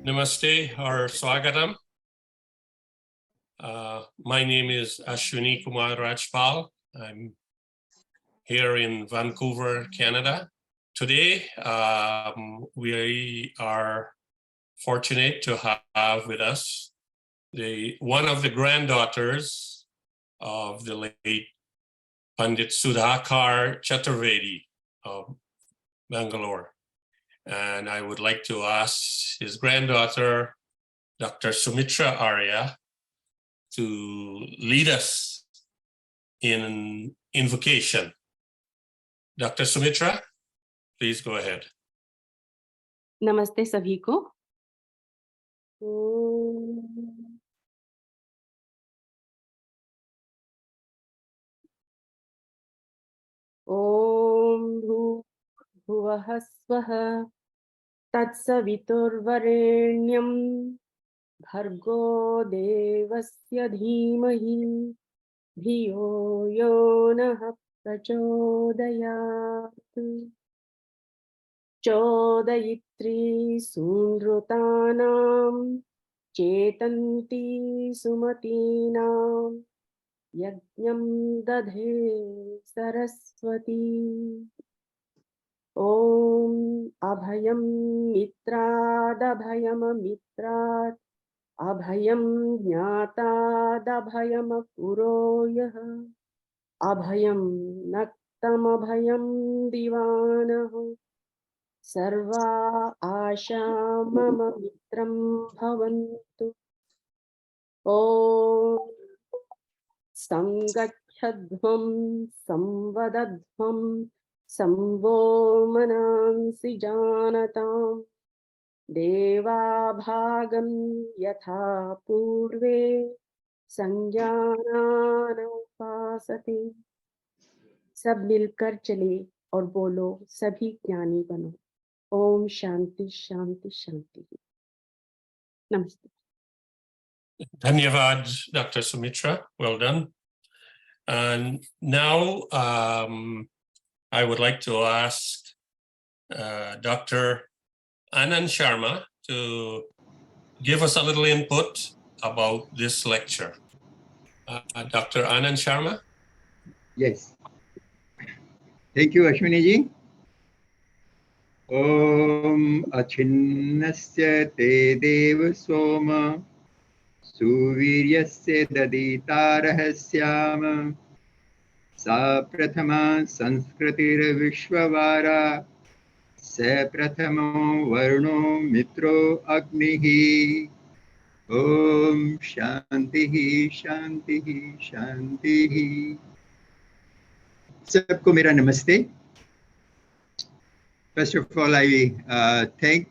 Namaste or Swagatam. My name is Ashwini Kumar Rajpal. I'm here in Vancouver, Canada. Today, we are fortunate to have with us one of the granddaughters of the late Pandit Sudhakar Chaturvedi of Bangalore. And I would like to ask his granddaughter, Dr. Sumitra Arya, to lead us in invocation. Dr. Sumitra, please go ahead. नमस्ते सभी को। ओम भूर्भुवः स्वः तत्सवितुर्वरेण्यं भर्गो देवस्य धीमहि धियो यो नः प्रचोदयात्। चोदयित्री सूनृतानां चेतन्ती सुमतीनां यज्ञं दधे सरस्वती। ॐ अभयं मित्रादभयममित्रात् अभयं ज्ञातादभयं पुरो यः अभयं नक्तमभयं दिवानः सर्वा आशा मम मित्रं भवन्तु। ॐ संगच्छध्वं संवदध्वं संवो मनांसि जानतां देवाभागं यथा पूर्वे संज्ञानानुपासते। सब मिलकर चले और बोलो सभी ज्ञानी बनो। ओम शांति शांति शांति। नमस्ते। Dhanyavad, Dr. Sumitra. Well done. And now I would like to ask Dr. Anand Sharma to give us a little input about this lecture. Dr. Anand Sharma? Yes. Thank you, Ashwini ji. Om Achinnasya te deva soma Suviryasya daditarahasya Sa prathama sanskritira vishwavara Sa prathamo varno mitro agnihi Om Shantihi Shantihi Shantihi. सबको मेरा नमस्ते. First of all, I thank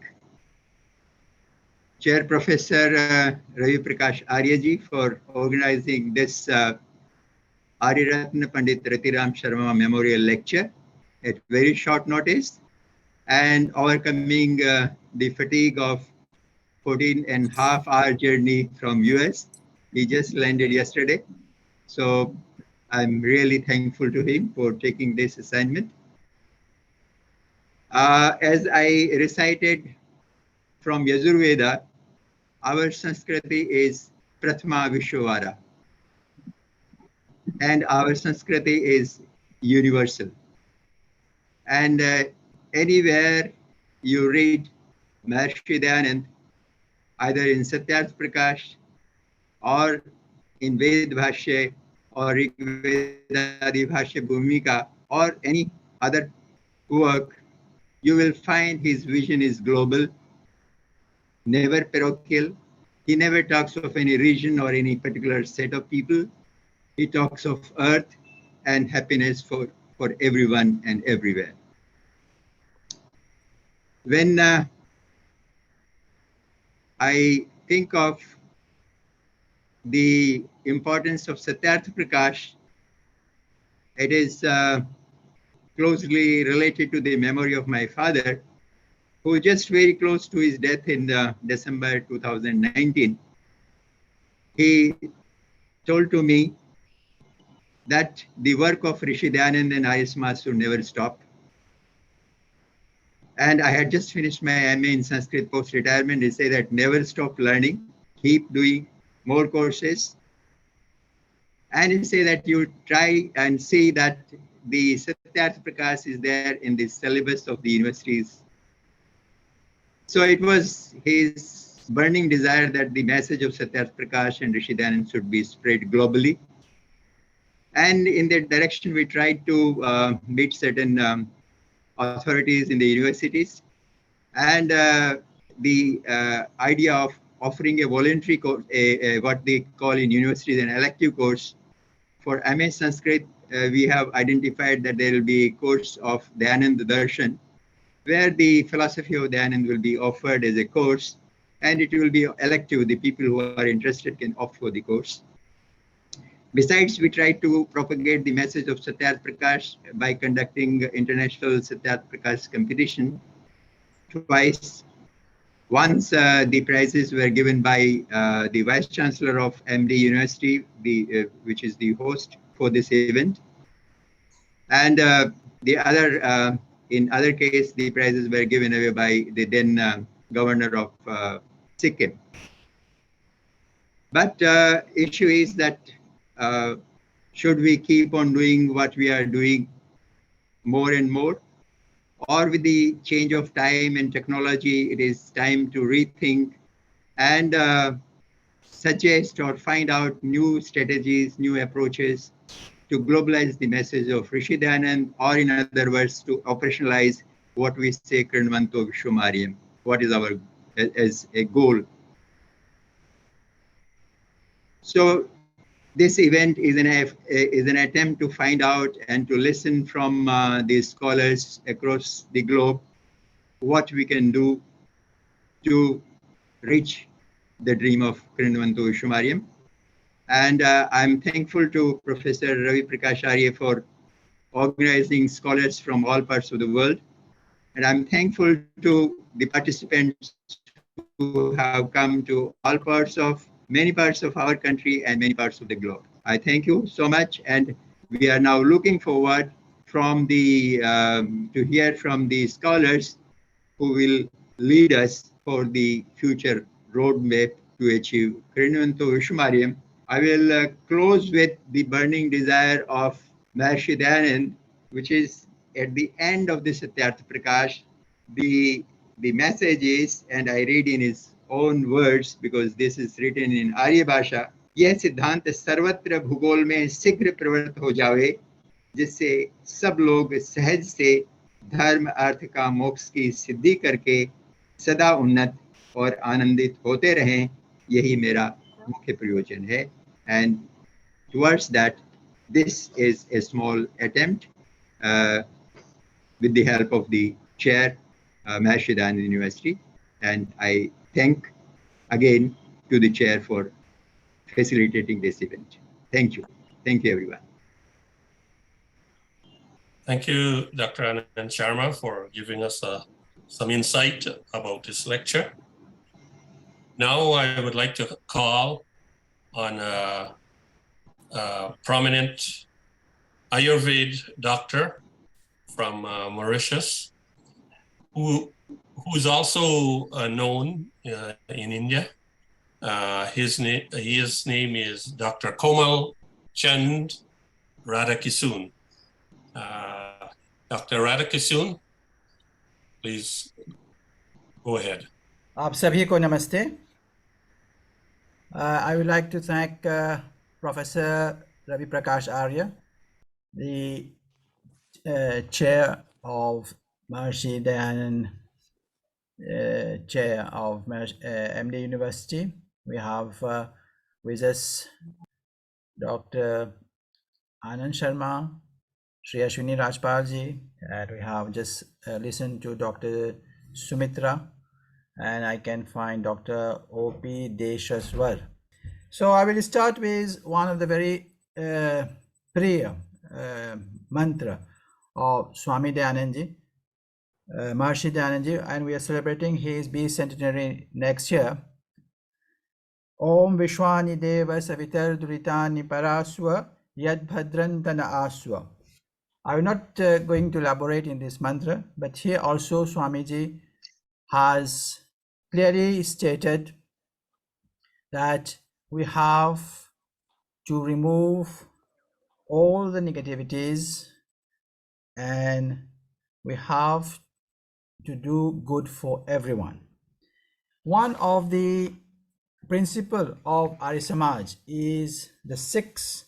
Chair Professor Ravi Prakash Arya ji for organizing this Arya Ratna Pandit Rati Sharma Memorial Lecture at very short notice and overcoming the fatigue of 14.5-hour journey from US. He just landed yesterday. So I'm really thankful to him for taking this assignment. As I recited from Yajurveda, our Sanskriti is Prathama Vishwavara. And our Sanskriti is universal. And anywhere you read Maharshi Dayanand, either in Satyarth Prakash or in Ved Bhashya or Rigvedadi Bhashya Bhumika or any other work, you will find his vision is global, never parochial. He never talks of any region or any particular set of people. He talks of earth and happiness for everyone and everywhere. When I think of the importance of Satyarth Prakash, it is closely related to the memory of my father, who just very close to his death in December 2019. He told to me that the work of Rishi Dayanand and Arya Samaj should never stop. And I had just finished my MA in Sanskrit post-retirement. They say that never stop learning, keep doing more courses. And they say that you try and see that the Satyarth Prakash is there in the syllabus of the universities. So it was his burning desire that the message of Satyarth Prakash and Rishi Dayanand should be spread globally. And in that direction, we tried to meet certain authorities in the universities. And the idea of offering a voluntary course, what they call in universities an elective course for MA Sanskrit, we have identified that there will be a course of Dayanand Darshan, where the philosophy of Dayanand will be offered as a course, and it will be elective. The people who are interested can opt for the course. Besides, we try to propagate the message of Satyarth Prakash by conducting international Satyarth Prakash competition twice. Once the prizes were given by the Vice Chancellor of MD University, which is the host for this event. And the other, in other case, the prizes were given away by the then governor of Sikkim. But issue is that should we keep on doing what we are doing more and more? Or with the change of time and technology, it is time to rethink and suggest or find out new strategies, new approaches to globalize the message of Rishi Dayanand, or in other words, to operationalize what we say Krinvanto Vishwamariyam, what is our as a goal. So this event is an attempt to find out and to listen from the scholars across the globe what we can do to reach the dream of Krinvanto Vishwamariyam. And I'm thankful to Professor Ravi Prakash Arya for organizing scholars from all parts of the world. And I'm thankful to the participants who have come to many parts of our country and many parts of the globe. I thank you so much. And we are now looking forward from to hear from the scholars who will lead us for the future roadmap to achieve Krinvanto Vishwamariyam. I will close with the burning desire of Maharishi Dayanand, which is at the end of the Satyarth Prakash. The message is, and I read in his own words because this is written in Arya Bhasha, यह सिद्धांत सर्वत्र भूगोल में शीघ्र प्रवृत्त हो जावे, जिससे सब लोग सहज से धर्म अर्थ का मोक्ष की सिद्धि करके सदा उन्नत और आनंदित होते रहें, यही मेरा मुख्य प्रयोजन है. And towards that, this is a small attempt with the help of the chair, Maharishi Dayanand University. And I thank again to the chair for facilitating this event. Thank you. Thank you, everyone. Thank you, Dr. Anand Sharma, for giving us some insight about this lecture. Now I would like to call on a prominent Ayurveda doctor from Mauritius, who is also known in India. His name is Dr. Komal Chand Radhakisun. Dr. Radhakisun, please go ahead. आप सभी को नमस्ते. I would like to thank Professor Ravi Prakash Arya, the chair of Maharishi Dayanand, chair of MD University. We have with us Dr. Anand Sharma, Shri Ashwini Rajpalji, and we have just listened to Dr. Sumitra, and I can find Dr. O.P. Deshaswar. So I will start with one of the very priya mantra of Swami Dayanandji, Maharishi Dayanandji, and we are celebrating his bicentenary next year. Om Vishwani Deva Savitar Duritani Paraswa Yad Bhadrantana Aswa. I'm not going to elaborate in this mantra, but here also Swamiji has clearly stated that we have to remove all the negativities and we have to do good for everyone. One of the principle of Arya Samaj is the sixth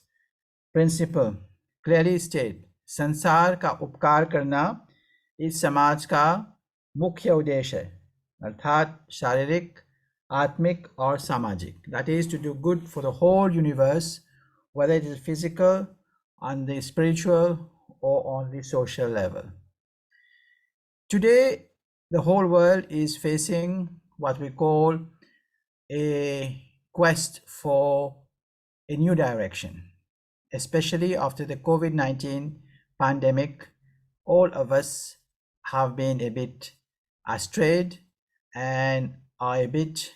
principle clearly state संसार का उपकार करना इस समाज का मुख्य उद्देश्य है अर्थात शारीरिक आत्मिक और सामाजिक that is to do good for the whole universe whether it is physical on the spiritual or on the social level. Today the whole world is facing what we call a quest for a new direction, especially after the COVID-19 pandemic. All of us have been a bit astray and are a bit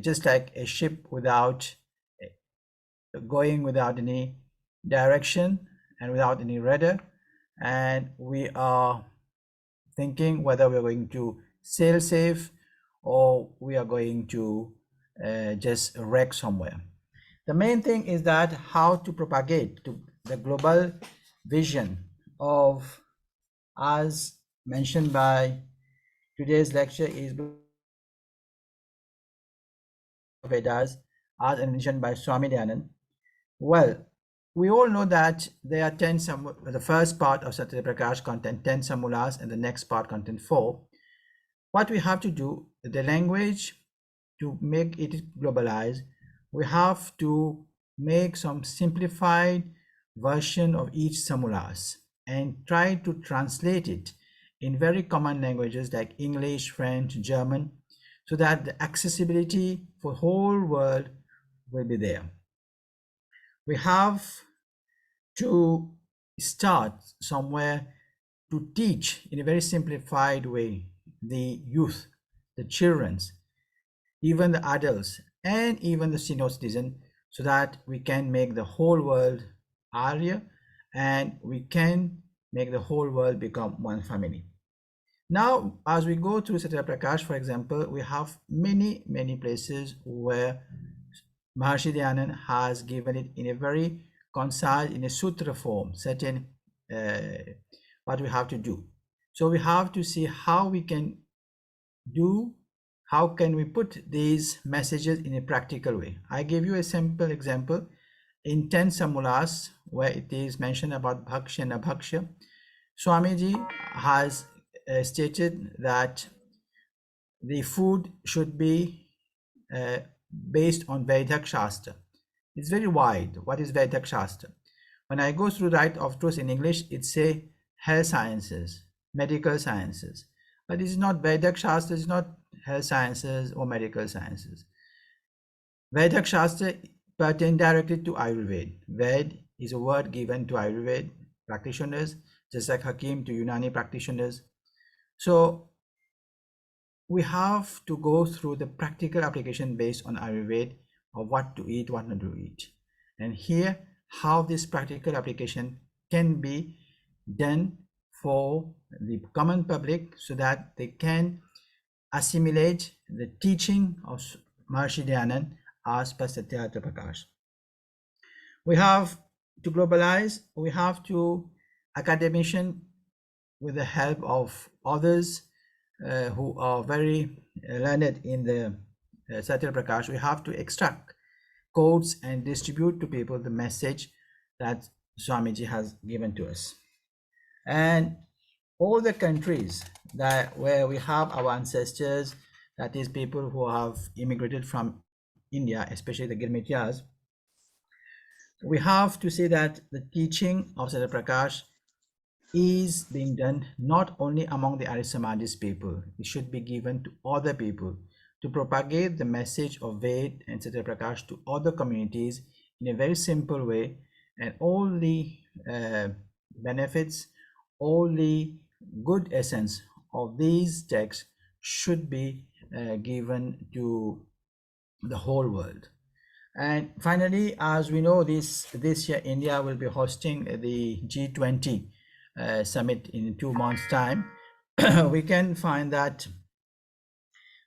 just like a ship without going without any direction and without any rudder, and we are thinking whether we're going to sail safe or we are going to just wreck somewhere. The main thing is that how to propagate to the global vision of, as mentioned by today's lecture, is Vedas as mentioned by Swami Dayanand. Well, we all know that there are 10 the first part of Satya Prakash content 10 samulas and the next part content 4. What we have to do, the language, to make it globalized, we have to make some simplified version of each samulas and try to translate it in very common languages like English, French, German, so that the accessibility for whole world will be there. We have to start somewhere to teach in a very simplified way the youth, the children's, even the adults, and even the senior citizen, so that we can make the whole world Arya and we can make the whole world become one family. Now, as we go through Satya Prakash, for example, we have many places where Maharshi Dayanand has given it in a very concise, in a sutra form, certain what we have to do. So we have to see how we can do, how can we put these messages in a practical way. I give you a simple example in 10 samulas where it is mentioned about bhaksha and abhaksha. Swamiji has stated that the food should be based on Vedic Shastra. It's very wide. What is Vedic Shastra? When I go through Right of Truth in English, it say health sciences, medical sciences. But it's not Vedic Shastra, it's not health sciences or medical sciences. Vedic Shastra pertains directly to Ayurveda. Ved is a word given to Ayurveda practitioners, just like Hakim to Unani practitioners. So we have to go through the practical application based on Ayurveda of what to eat, what not to eat. And here, how this practical application can be done for the common public so that they can assimilate the teaching of Maharshi Dayanand as per Satya Prakash. We have to globalize, we have to academician with the help of others who are very learned in the Satya Prakash. We have to extract codes and distribute to people the message that Swamiji has given to us. And all the countries that where we have our ancestors, that is people who have immigrated from India, especially the Girmityas, we have to say that the teaching of Satya Prakash is being done not only among the Arya Samajis people, it should be given to other people to propagate the message of Ved and Satya Prakash to other communities in a very simple way, and all the benefits, all the good essence of these texts should be given to the whole world. And finally, as we know, this year India will be hosting the G20 summit in 2 months' time. We can find that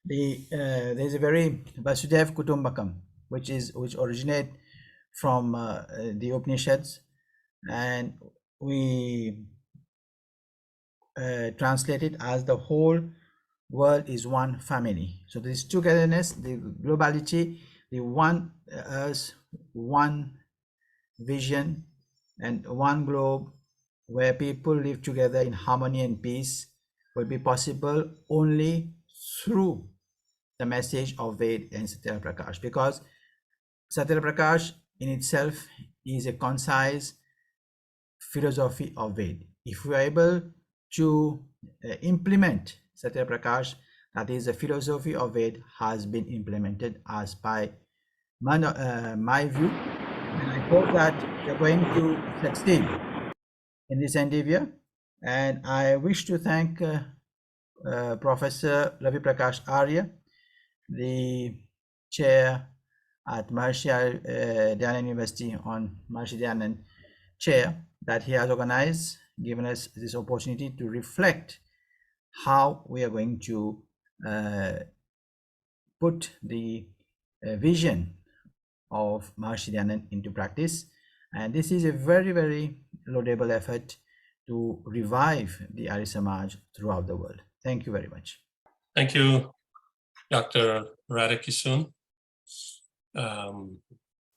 there's a very Vasudev Kutumbakam, which originate from the Upanishads, and we translate it as the whole world is one family. So this togetherness, the globality, the one earth, one vision, and one globe where people live together in harmony and peace will be possible only through the message of Ved and Satya Prakash, because Satya Prakash in itself is a concise philosophy of Ved. If we are able to implement Satya Prakash, that is the philosophy of Ved has been implemented as by my view, and I hope that we are going to succeed in this endeavor. And I wish to thank Professor Ravi Prakash Arya, the chair at Maharishi Dayanand University on Maharishi Dayanand chair, that he has organized, given us this opportunity to reflect how we are going to put the vision of Maharishi Dayanand into practice. And this is a very, very laudable effort to revive the Arya Samaj throughout the world. Thank you very much. Thank you, Dr. Radhakisun.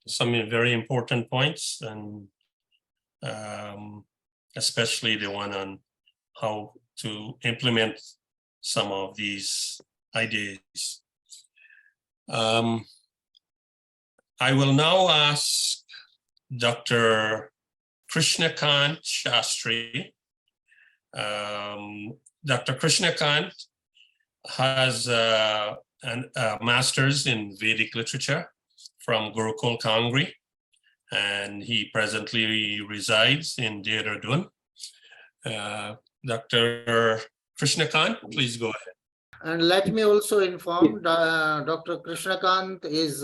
Some very important points, and especially the one on how to implement some of these ideas. I will now ask Dr. Krishnakant Shastri. Dr. Krishnakant has a master's in Vedic literature from Gurukul Kangri, and he presently resides in Dehradun. Dr. Krishnakant, please go ahead. And let me also inform Dr. Krishnakant is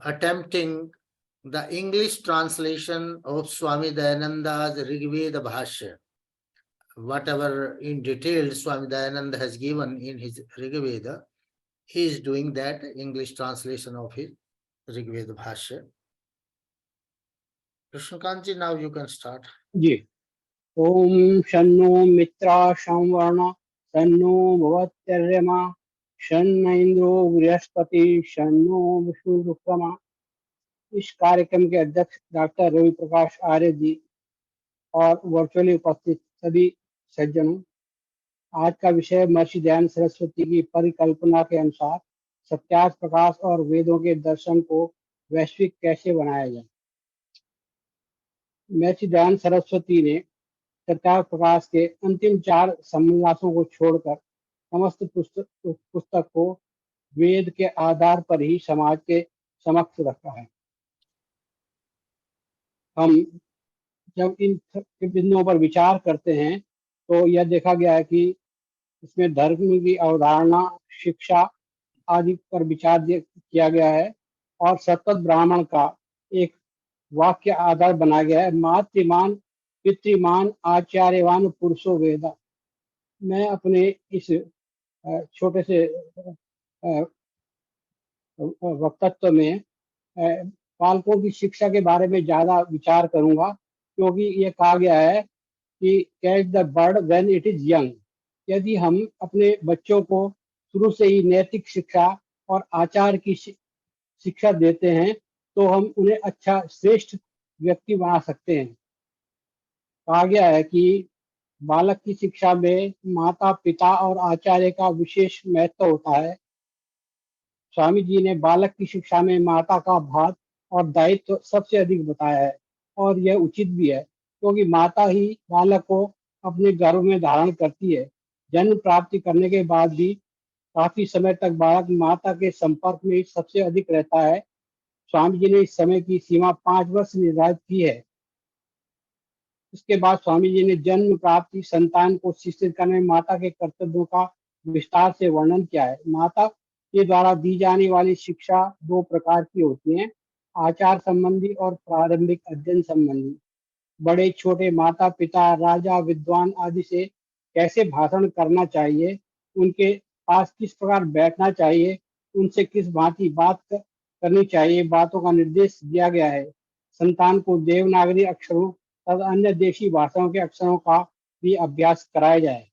attempting the English translation of Swami Dayananda's Rigveda Bhashya. Whatever in detail Swami Dayananda has given in his Rigveda, he is doing that English translation of his Rigveda Bhashya. Krishnakantji, now you can start. जी ओम शन्नो मित्रा संवर्ण शन्नो भवत्यर्यमा शन्न इंद्रो बृहस्पति शन्नो विष्णुरुक्रमा। इस कार्यक्रम के अध्यक्ष doctor Ravi Prakash आर्य जी और virtually उपस्थित सभी सज्जनों, आज का विषय महर्षि दयानंद सरस्वती की परिकल्पना के अनुसार सत्यार्थ प्रकाश और वेदों के दर्शन को वैश्विक कैसे बनाया जाए। महर्षि दयानंद सरस्वती ने सत्यार्थ प्रकाश के अंतिम 4 समन्यासों को छोड़कर समस्त पुस्तक को वेद के आधार पर ही समाज के समक्ष रखा है। हम जब इन बिंदुओं पर विचार करते हैं तो यह देखा गया है कि इसमें धर्म की अवधारणा, शिक्षा आदि पर विचार किया गया है और सतत ब्राह्मण का एक वाक्य आधार बनाया गया है, मातृमान पितृमान आचार्यवान पुरुषो वेदा। मैं अपने इस छोटे से वक्तव्य में पालकों की शिक्षा के बारे में ज्यादा विचार करूंगा, क्योंकि ये कहा गया है कि catch the bird when it is young. यदि हम अपने बच्चों को शुरू से ही नैतिक शिक्षा और आचार की शिक्षा देते हैं तो हम उन्हें अच्छा श्रेष्ठ व्यक्ति बना सकते हैं। कहा गया है कि बालक की शिक्षा में माता पिता और आचार्य का विशेष महत्व होता है। स्वामी जी ने बालक की शिक्षा में माता का भाग और दायित्व सबसे अधिक बताया है और यह उचित भी है, क्योंकि माता ही बालक को अपने गर्भ में धारण करती है। जन्म प्राप्ति करने के बाद भी काफी समय तक बालक माता के संपर्क में सबसे अधिक रहता है। स्वामी जी ने इस समय की सीमा 5 वर्ष निर्धारित की है। इसके बाद स्वामी जी ने जन्म प्राप्ति, संतान को शिक्षित करने में माता के कर्तव्यों का विस्तार से वर्णन किया है। माता के द्वारा दी जाने वाली शिक्षा दो प्रकार की होती है, आचार संबंधी और प्रारंभिक अध्ययन संबंधी। बड़े छोटे माता पिता, राजा, विद्वान आदि से कैसे भाषण करना चाहिए, उनके पास किस प्रकार बैठना चाहिए, उनसे किस भांति बात करनी चाहिए, बातों का निर्देश दिया गया है। संतान को देवनागरी अक्षरों तथा अन्य देशी भाषाओं के अक्षरों का भी अभ्यास कराया जाए।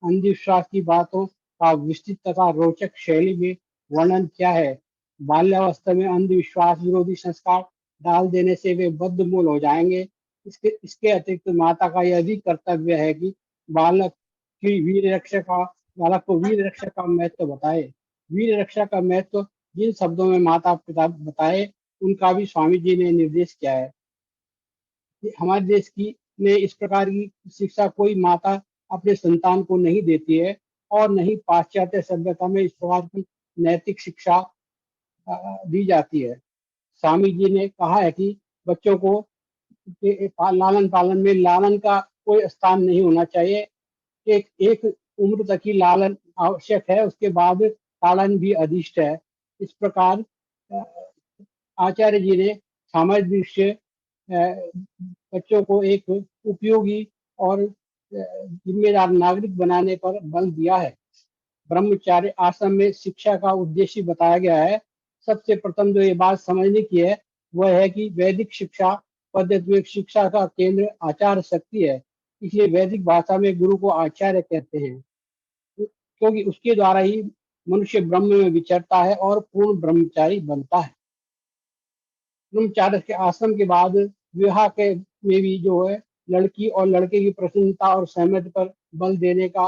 अंधविश्वास की बातों का विस्तृत तथा रोचक शैली में वर्णन किया है। बाल्यावस्था में अंधविश्वास विरोधी संस्कार डाल देने से वे बद्धमूल हो जाएंगे। इसके अतिरिक्त माता का यह भी कर्तव्य है कि बालक बालक को वीर रक्षा का महत्व बताए। वीर रक्षा का महत्व जिन शब्दों में माता पिता बताए, उनका भी स्वामी जी ने निर्देश किया है। हमारे देश की में इस प्रकार की शिक्षा कोई माता अपने संतान को नहीं देती है, और नहीं पाश्चात्य सभ्यता में इस प्रकार की नैतिक शिक्षा दी जाती है। स्वामी जी ने कहा है कि बच्चों को लालन पालन में लालन का कोई स्थान नहीं होना चाहिए। एक उम्र तक ही लालन आवश्यक है, उसके बाद पालन भी अधिष्ट है। इस प्रकार आचार्य जी ने सामाजिक दृष्टि से बच्चों को एक उपयोगी और जिम्मेदार नागरिक बनाने पर बल दिया है। ब्रह्मचार्य आश्रम में शिक्षा का उद्देश्य बताया गया है। सबसे प्रथम जो ये बात समझने की है वह है कि वैदिक शिक्षा पद्धति में शिक्षा का केंद्र आचार्य शक्ति है। इसलिए वैदिक भाषा में गुरु को आचार्य कहते हैं, क्योंकि उसके द्वारा ही मनुष्य ब्रह्म में विचरता है और पूर्ण ब्रह्मचारी बनता है। ब्रह्मचार्य के आश्रम के बाद विवाह के में भी जो है लड़की और लड़के की प्रसन्नता और सहमति पर बल देने का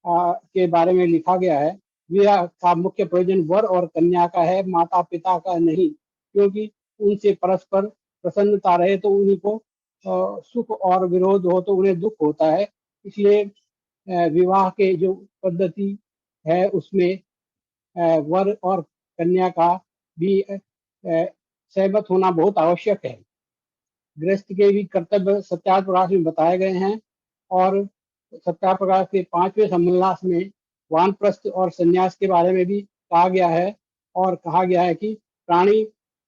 के बारे में लिखा गया है। विवाह का मुख्य प्रयोजन वर और कन्या का है, माता पिता का नहीं, क्योंकि उनसे परस्पर प्रसन्नता रहे तो उन्हीं को सुख और विरोध हो तो उन्हें दुख होता है। इसलिए विवाह के जो पद्धति है उसमें वर और कन्या का भी सहमत होना बहुत आवश्यक है। गृहस्थ के भी कर्तव्य सत्याग्रह प्रकाश में बताए गए हैं, और सत्याग्रह प्रकाश के 5वें सम्मोल्लास में वानप्रस्थ और संन्यास के बारे में भी कहा गया है, और कहा गया है कि प्राणी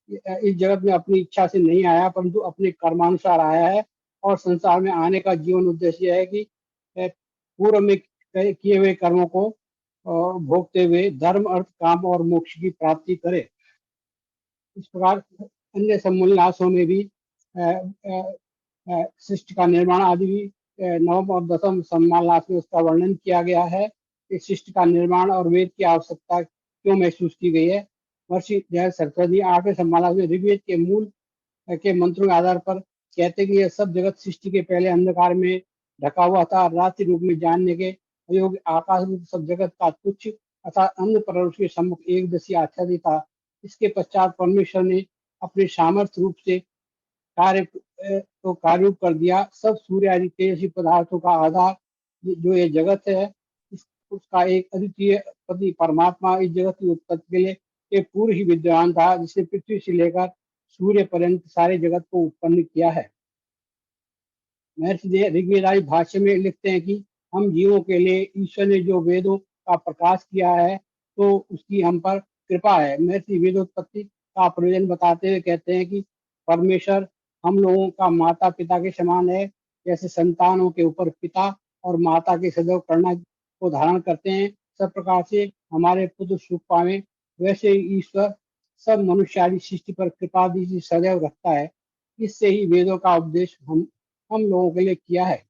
इस जगत में अपनी इच्छा से नहीं आया, परंतु अपने कर्मानुसार आया है, और संसार में आने का जीवन उद्देश्य है कि पूर्व में किए हुए कर्मों को भोगते हुए धर्म, अर्थ, काम और मोक्ष की प्राप्ति करे। इस प्रकार अन्य सम्मोल्लासों में भी सृष्टि का निर्माण आदि भी नवम और दसम सम्मोल्लास में उसका वर्णन किया गया है। इस सृष्टि का निर्माण और वेद की आवश्यकता क्यों महसूस की गई है। महर्षि दयानंद सरस्वती 8वें सम्मोल्लास में ऋग्वेद के मूल के मंत्रों के आधार पर कहते हैं कि यह सब जगत सृष्टि के पहले अंधकार में ढका हुआ था। रात्रि रूप में जानने के अयोग्य आकाश रूप सब जगत का तुच्छ अर्थात अंध पर उसके सम्मुख एक दशी आच्छादी था। इसके पश्चात परमेश्वर ने अपने सामर्थ्य रूप से कार्य को कार्य कर दिया। सब सूर्य आदि तेजस्वी पदार्थों का आधार जो ये जगत है, उसका एक अद्वितीय पति परमात्मा इस जगत की उत्पत्ति के लिए एक पूर्व ही विद्वान था, जिसने पृथ्वी से लेकर सूर्य पर्यंत सारे जगत को उत्पन्न किया है। महर्षि ऋग्वेद आदि भाष्य में लिखते हैं कि हम जीवों के लिए ईश्वर ने जो वेदों का प्रकाश किया है तो उसकी हम पर कृपा है। महर्षि वेदोत्पत्ति का प्रयोजन बताते हुए कहते हैं कि परमेश्वर हम लोगों का माता पिता के समान है। जैसे संतानों के ऊपर पिता और माता के सदैव करुणा को धारण करते हैं, सब प्रकार से हमारे पुत्र सुख पावे, वैसे ही ईश्वर सब मनुष्यादि सृष्टि पर कृपा दृष्टि सदैव रखता है। इससे ही वेदों का उपदेश हम लोगों के लिए किया है।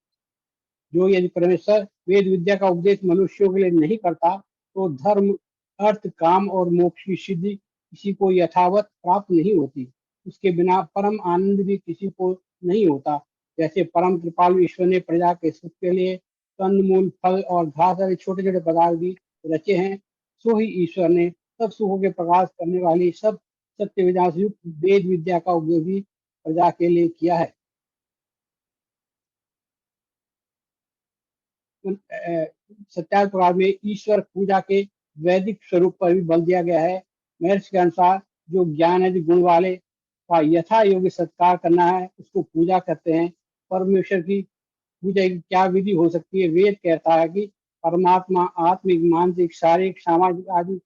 जो यदि परमेश्वर वेद विद्या का उपदेश मनुष्यों के लिए नहीं करता तो धर्म, अर्थ, काम और मोक्ष की सिद्धि किसी को यथावत प्राप्त नहीं होती। उसके बिना परम आनंद भी किसी को नहीं होता। जैसे परम कृपालु ईश्वर ने प्रजा के सुख के लिए कंदमूल, फल और घास आदि छोटे छोटे पदार्थ भी रचे हैं, सो ही ईश्वर ने सब सुखों के प्रकाश करने वाली सब सत्य विद्या से युक्त वेद विद्या का उपयोग भी प्रजा के लिए किया है। सत्याग्रह प्रकार में ईश्वर पूजा के वैदिक स्वरूप पर भी बल दिया गया है। महर्षि के अनुसार जो ज्ञान आदि गुण वाले का यथा योग्य सत्कार करना है उसको पूजा करते हैं। परमेश्वर की पूजा की क्या विधि हो सकती है। वेद कहता है कि परमात्मा आत्मिक, मानसिक, शारीरिक, सामाजिक आदि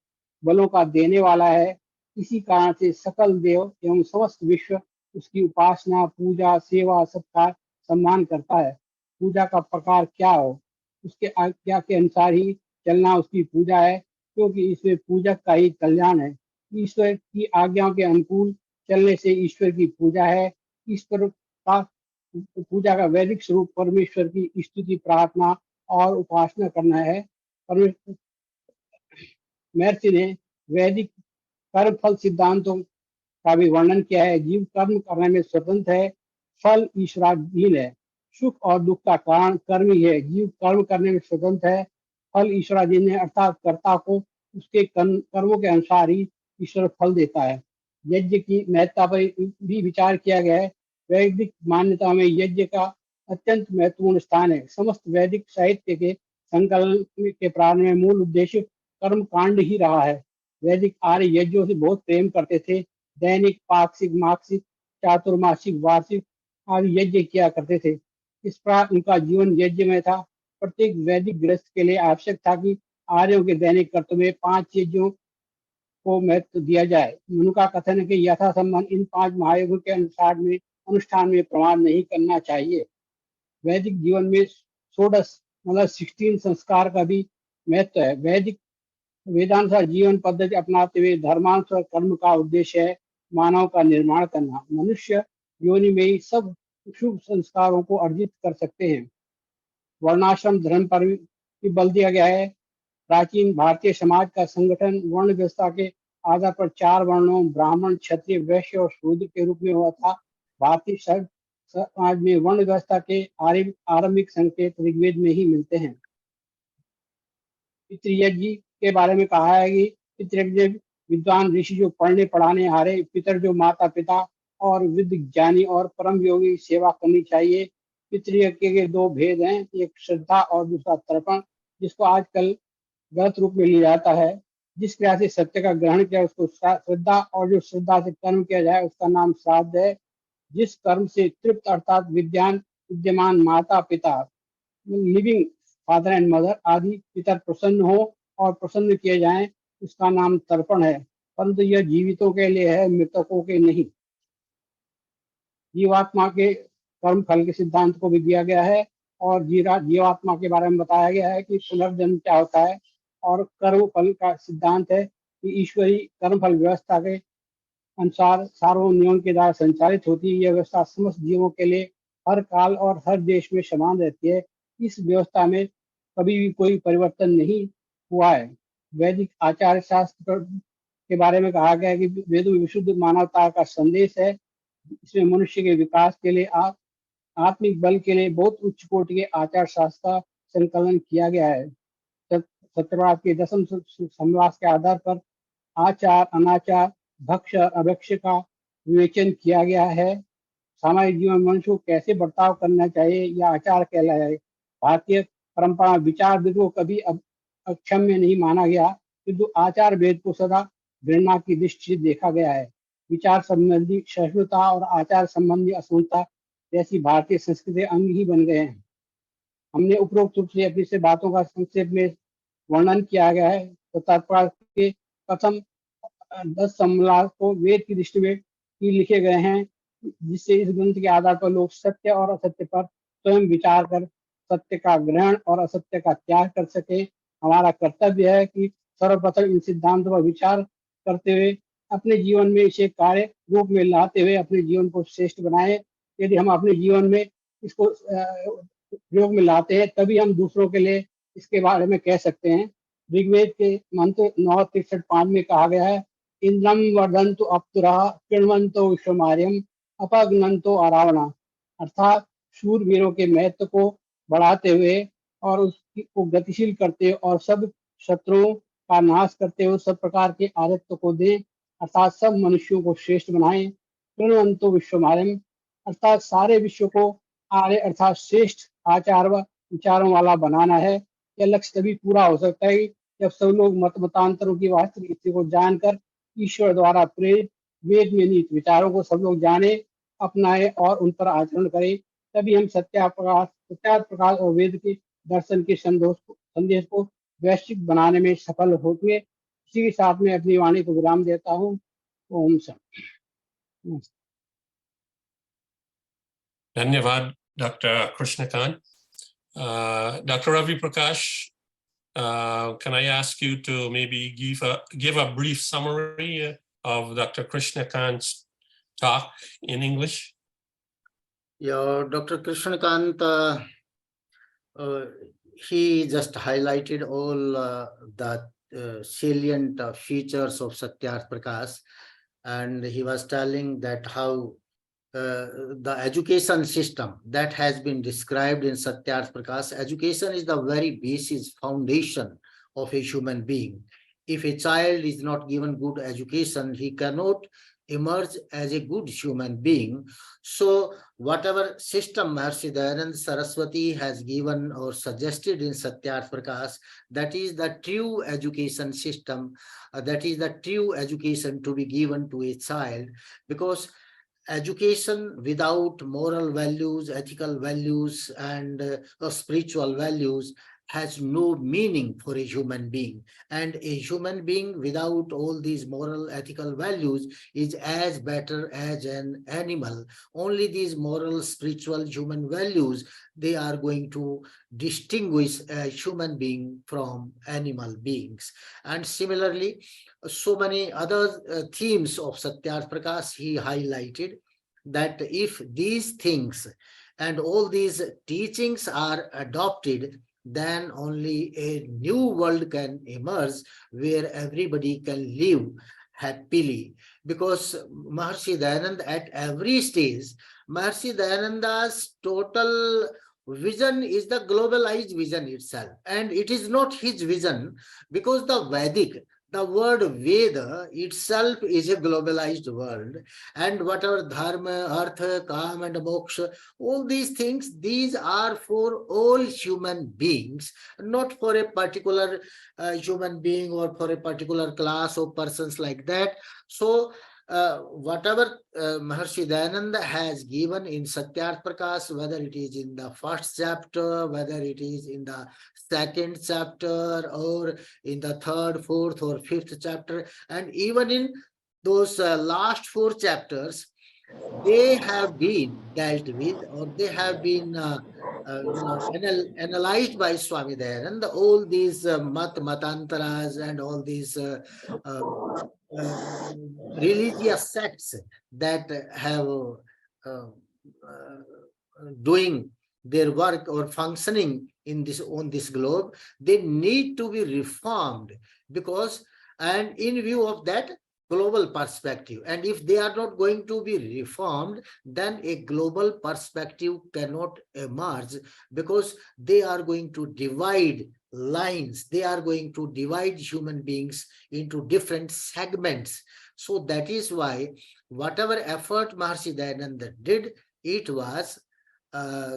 बलों का देने वाला है। इसी कारण से सकल देव एवं समस्त विश्व उसकी उपासना, पूजा, सेवा, सत्कार, सम्मान करता है। पूजा का प्रकार क्या हो, उसके आज्ञा के अनुसार ही चलना उसकी पूजा है, क्योंकि इसमें पूजक का ही कल्याण है। ईश्वर की आज्ञाओं के अनुकूल चलने से ईश्वर की पूजा है। ईश्वर का पूजा का वैदिक स्वरूप परमेश्वर की स्तुति, प्रार्थना और उपासना करना है। परमेश्वर महर्षि ने वैदिक कर्म फल सिद्धांतों का भी वर्णन किया है। जीव कर्म करने में स्वतंत्र है, फल ईश्वराधीन है। सुख और दुख का कारण कर्म ही है। जीव कर्म करने में स्वतंत्र है, फल ईश्वराधीन है, अर्थात कर्ता को उसके कर्मों के अनुसार ही ईश्वर फल देता है। यज्ञ की महत्ता पर भी विचार किया गया है। वैदिक मान्यता में यज्ञ का अत्यंत महत्वपूर्ण स्थान है। समस्त वैदिक साहित्य के संकलन के प्रारंभ में मूल उद्देश्य कर्म कांड ही रहा है। वैदिक आर्य यज्ञों से बहुत प्रेम करते थे। दैनिक, पाक्षिक, मासिक, चातुर्मासिक, वार्षिक आदि यज्ञ किया करते थे। इस प्रकार उनका जीवन यज्ञ में था। प्रत्येक वैदिक गृहस्थ के लिए आवश्यक था कि आर्यों के दैनिक कर्तव्य में 5 यज्ञों को महत्व दिया जाए। उनका कथन है कि यथासंबंध इन 5 महायुगों के अनुष्ठान में प्रमाण नहीं करना चाहिए। वैदिक जीवन में षोडश मतलब 16 संस्कार का भी महत्व है। वैदिक वेदानुसार जीवन पद्धति अपनाते हुए धर्मानुसार कर्म का उद्देश्य है मानव का निर्माण करना। मनुष्य योनि में ही सब शुभ संस्कारों को अर्जित कर सकते हैं। वर्णाश्रम धर्म पर भी बल दिया गया है। प्राचीन भारतीय समाज का संगठन वर्ण व्यवस्था के आधार पर 4 वर्णों ब्राह्मण, क्षत्रिय, वैश्य और शूद्र के रूप में हुआ था। भारतीय समाज में वर्ण व्यवस्था के आरंभिक संकेत ऋग्वेद में ही मिलते हैं। पितृयज्ञ के बारे में कहा है कि पितृयज्ञ विद्वान ऋषि जो पढ़ने पढ़ाने हारे, पितर जो माता पिता और विद्ध ज्ञानी और परम योगी सेवा करनी चाहिए। पितृयज्ञ के 2 भेद हैं, एक श्रद्धा और दूसरा तर्पण, जिसको आजकल गलत रूप में लिया जाता है। जिस क्रिया से सत्य का ग्रहण किया उसको श्रद्धा, और जो श्रद्धा से कर्म किया जाए उसका नाम श्राद्ध है। जिस कर्म से तृप्त अर्थात विद्यमान माता पिता, लिविंग फादर एंड मदर आदि पितर प्रसन्न हो और प्रसन्न किए जाएं, उसका नाम तर्पण है। परंतु यह जीवितों के लिए है, मृतकों के नहीं। जीवात्मा के कर्म फल के सिद्धांत को भी दिया गया है और जीवात्मा के बारे में बताया गया है कि पुनर्जन्म क्या होता है। और कर्म फल का सिद्धांत है कि ईश्वरी कर्म फल व्यवस्था के अनुसार सार्वभौम नियम के द्वारा संचालित होती है। यह व्यवस्था समस्त जीवों के लिए हर काल और हर देश में समान रहती है। इस व्यवस्था में कभी भी कोई परिवर्तन नहीं हुआ है। वैदिक आचार्य शास्त्र के बारे में कहा गया है कि वेद में विशुद्ध मानवता का संदेश है। इसमें मनुष्य के विकास के लिए आत्मिक बल के लिए बहुत उच्च कोटि के आचार शास्त्र का संकलन किया गया है। सत्यवाद के 10वें समास के आधार पर आचार, अनाचार, भक्ष और अभक्ष का विवेचन किया गया है। सामाजिक जीवन में मनुष्य को कैसे बर्ताव करना चाहिए यह आचार कहलाया है। भारतीय परंपरा विचार भेद को कभी अक्षम्य नहीं माना गया, किंतु आचार भेद को सदा घृणा की दृष्टि से देखा गया है। विचार संबंधी सहिष्णुता और आचार संबंधी असमानता जैसी भारतीय संस्कृति अंग ही बन गए हैं। हमने उपरोक्त रूप से अपनी से बातों का संक्षेप में वर्णन किया गया है। तो तत्पर के प्रथम 10 सम्मलान को वेद की दृष्टि में ही लिखे गए हैं, जिससे इस ग्रंथ के आधार पर लोग सत्य और असत्य पर स्वयं विचार कर सत्य का ग्रहण और असत्य का त्याग कर सके। हमारा कर्तव्य है कि सर्वप्रथम इन सिद्धांतों पर विचार करते हुए अपने जीवन में इसे कार्य रूप में लाते हुए अपने जीवन को श्रेष्ठ बनाए। यदि हम अपने जीवन में इसको प्रयोग में लाते हैं तभी हम दूसरों के लिए इसके बारे में कह सकते हैं। ऋग्वेद के मंत्र 9:63-5 में कहा गया है, इंद्रम वर्धंतु अप्सुरा कृण्वन्तो विश्वमार्यम अपग्नन्तो अरावणा। अर्थात शूरवीरों के महत्व को बढ़ाते हुए और उसको गतिशील करते हुए और सब शत्रुओं का नाश करते हुए सब प्रकार के आदित्य को दे, अर्थात सब मनुष्यों को श्रेष्ठ बनाए। कृण्वन्तो विश्वमार्यम अर्थात सारे विश्व को आर्य अर्थात श्रेष्ठ आचार व विचारों वाला बनाना है। यह लक्ष्य तभी पूरा हो सकता है जब सब लोग मत मतांतरों की वास्तविक स्थिति को जानकर ईश्वर द्वारा प्रेरित वेद में निहित विचारों को सब लोग जाने, अपनाए और उन पर आचरण करें। तभी हम सत्याप्रकाश और वेद के दर्शन के संदेश को वैश्विक बनाने में सफल होंगे। इसी के साथ में अपनी वाणी को विराम देता हूँ। Om Shanti. Dhanyavad, Dr. Krishnakant. Dr. Ravi Prakash, can I ask you to maybe give a brief summary of Dr. Krishnakant's talk in English? Yeah, Dr. Krishnakant, he just highlighted all the salient features of Satyarth Prakash, and he was telling that how the education system that has been described in Satyarth Prakash, education is the very basis, foundation of a human being. If a child is not given good education, he cannot emerge as a good human being. So whatever system Maharishi Dayananda Saraswati has given or suggested in Satyarth Prakash, that is the true education system, that is the true education to be given to a child, because education without moral values, ethical values, and spiritual values has no meaning for a human being. And a human being without all these moral, ethical values is as better as an animal. Only these moral, spiritual, human values, they are going to distinguish a human being from animal beings. And similarly, so many other themes of Satyarth Prakash he highlighted, that if these things and all these teachings are adopted, then only a new world can emerge where everybody can live happily. Because Maharishi Dayananda, at every stage, Maharishi Dayananda's total vision is the globalized vision itself. And it is not his vision, because the Vedic, the word Veda itself is a globalized world, and whatever dharma, artha, kam, and moksha, all these things, these are for all human beings, not for a particular human being or for a particular class of persons like that. So whatever Maharishi Dayananda has given in Satyarth Prakash, whether it is in the first chapter, whether it is in the second chapter, or in the third, fourth, or fifth chapter, and even in those last 4 chapters, they have been dealt with, or they have been analyzed by Swami Dayananda. All these matantaras and all these religious sects that have doing their work or functioning in this on this globe, they need to be reformed, because and in view of that global perspective, and if they are not going to be reformed, then a global perspective cannot emerge, because they are going to divide lines, they are going to divide human beings into different segments. So that is why whatever effort Maharishi Dayananda did, it was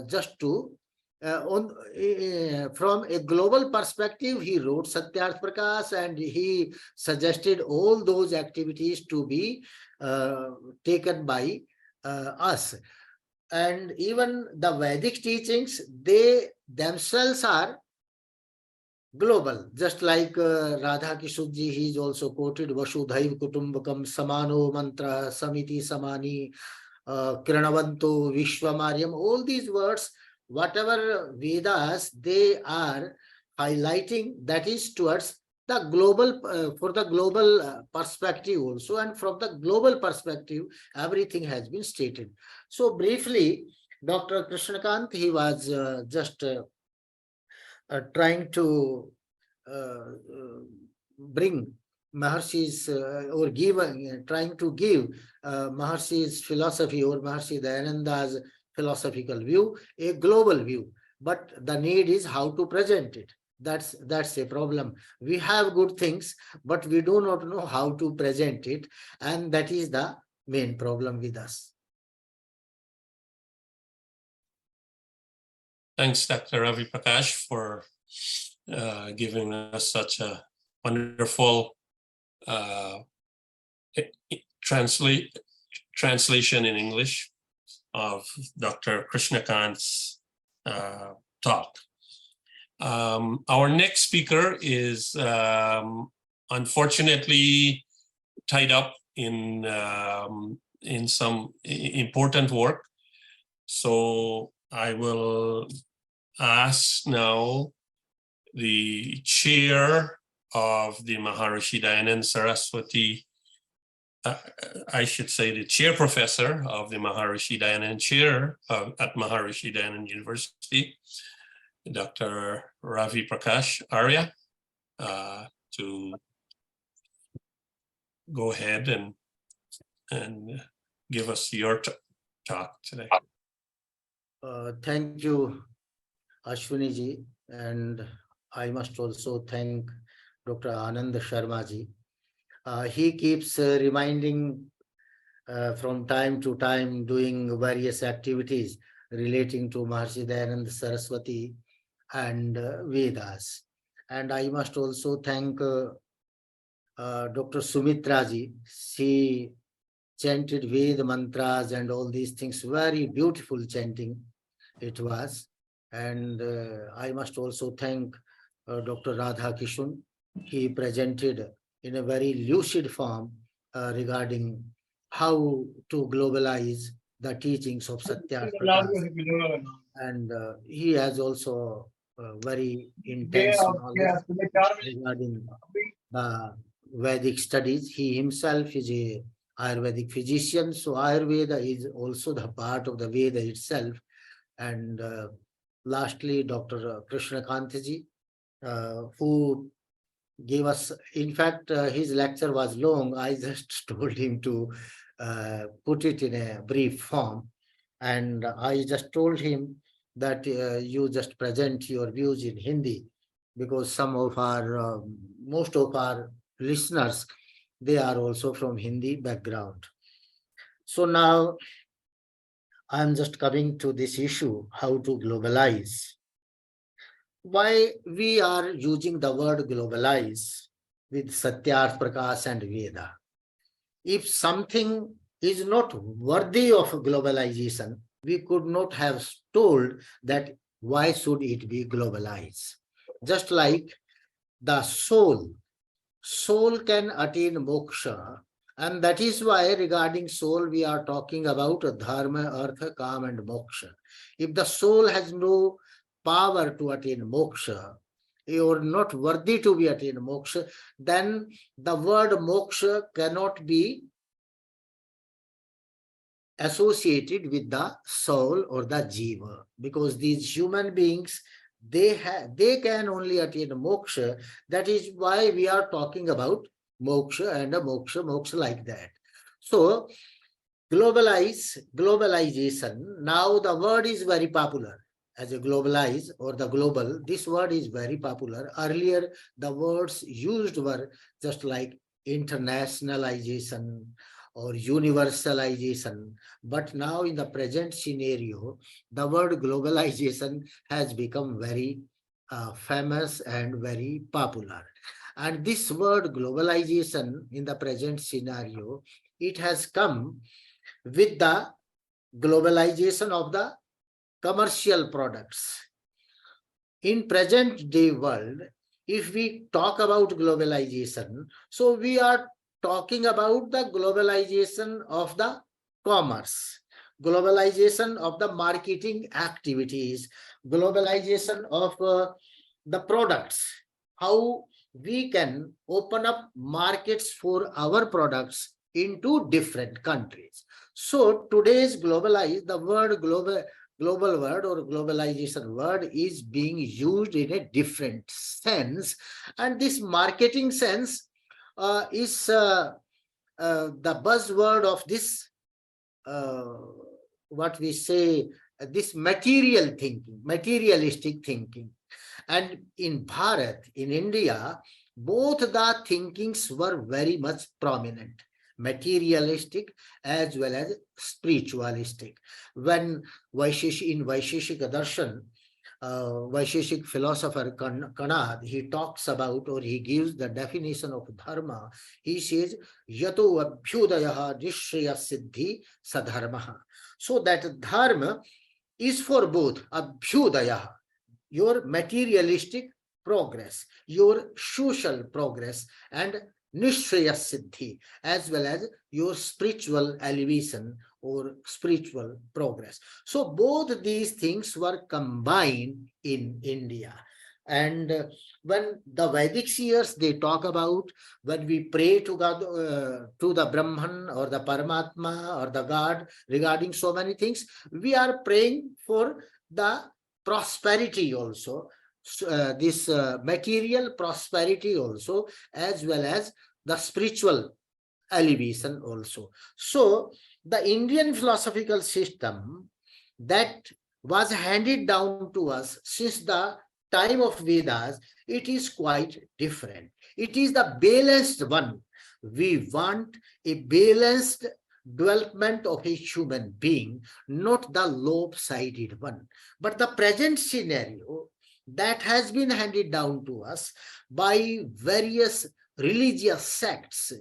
just to from a global perspective, he wrote Satyarth Prakash, and he suggested all those activities to be taken by us. And even the Vedic teachings, they themselves are global, just like Radha Kishudji, he is also quoted Vasudhaiv Kutumbakam Samano Mantra Samiti Samani Kiranavanto Vishwamaryam. All these words, whatever Vedas, they are highlighting, that is towards the global, for the global perspective also, and from the global perspective, everything has been stated. So briefly, Dr. Krishnakant, he was just trying to bring Maharshi's or trying to give Maharshi's philosophy or Maharishi Dayananda's philosophical view, a global view. But the need is how to present it. That's a problem. We have good things, but we do not know how to present it, and that is the main problem with us. Thanks, Dr. Ravi Prakash, for giving us such a wonderful translation in English of Dr. Krishnakant's talk. Our next speaker is unfortunately tied up in some important work. So I will ask now the chair of the Maharishi Dayanand Saraswati, I should say the chair professor of the Maharishi Dayanand chair at Maharishi Dayanand University, Dr. Ravi Prakash Arya, to go ahead and give us your talk today. Thank you, Ashwini ji, and I must also thank Dr. Anand Sharma ji. He keeps reminding from time to time, doing various activities relating to Maharishi Dayanand Saraswati and Vedas. And I must also thank Dr. Sumitra ji. She chanted Ved mantras and all these things, very beautiful chanting it was. And I must also thank Dr. Radha Kishun. He presented in a very lucid form regarding how to globalize the teachings of Satya Prakash. And he has also very intense knowledge regarding Vedic studies. He himself is a Ayurvedic physician, so Ayurveda is also the part of the Veda itself. And lastly, Dr. Krishna Kantaji, who gave us, in fact, his lecture was long. I just told him to put it in a brief form. And I just told him that you just present your views in Hindi, because some of our, most of our listeners, they are also from Hindi background. So now I'm just coming to this issue, how to globalize. Why we are using the word globalize with Satyarth Prakash and Veda? If something is not worthy of globalization, we could not have told that why should it be globalized? Just like the soul can attain moksha, and that is why regarding soul we are talking about dharma, artha, kam and moksha. If the soul has no power to attain moksha, or not worthy to be attained moksha, then the word moksha cannot be associated with the soul or the jiva, because these human beings, they can only attain moksha. That is why we are talking about moksha and a moksha like that. So globalization, now the word is very popular as a globalize or the global. This word is very popular. Earlier the words used were just like internationalization or universalization, but now in the present scenario, the word globalization has become very famous and very popular. And this word globalization in the present scenario, it has come with the globalization of the commercial products. In present day world, if we talk about globalization, so we are talking about the globalization of the commerce, globalization of the marketing activities, globalization of the products, how we can open up markets for our products into different countries. So today's globalize, the word global word or globalization word is being used in a different sense, and this marketing sense is the buzzword of this what we say, this material thinking, materialistic thinking. And in Bharat, in India, both the thinkings were very much prominent, materialistic as well as spiritualistic. When in Vaisheshik Darshan, Vaisheshik philosopher Kanad, he talks about, or he gives the definition of dharma. He says, Yato abhyudayaha nishraya siddhi sadharmaha. So that dharma is for both abhyudaya, your materialistic progress, your social progress, and Nishya Siddhi, as well as your spiritual elevation or spiritual progress. So both these things were combined in India. And when the Vedic seers, they talk about when we pray to God, to the Brahman or the Paramatma or the God regarding so many things, we are praying for the prosperity also, this material prosperity also, as well as the spiritual elevation also. So the Indian philosophical system that was handed down to us since the time of Vedas, it is quite different. It is the balanced one. We want a balanced development of a human being, not the lopsided one. But the present scenario that has been handed down to us by various religious sects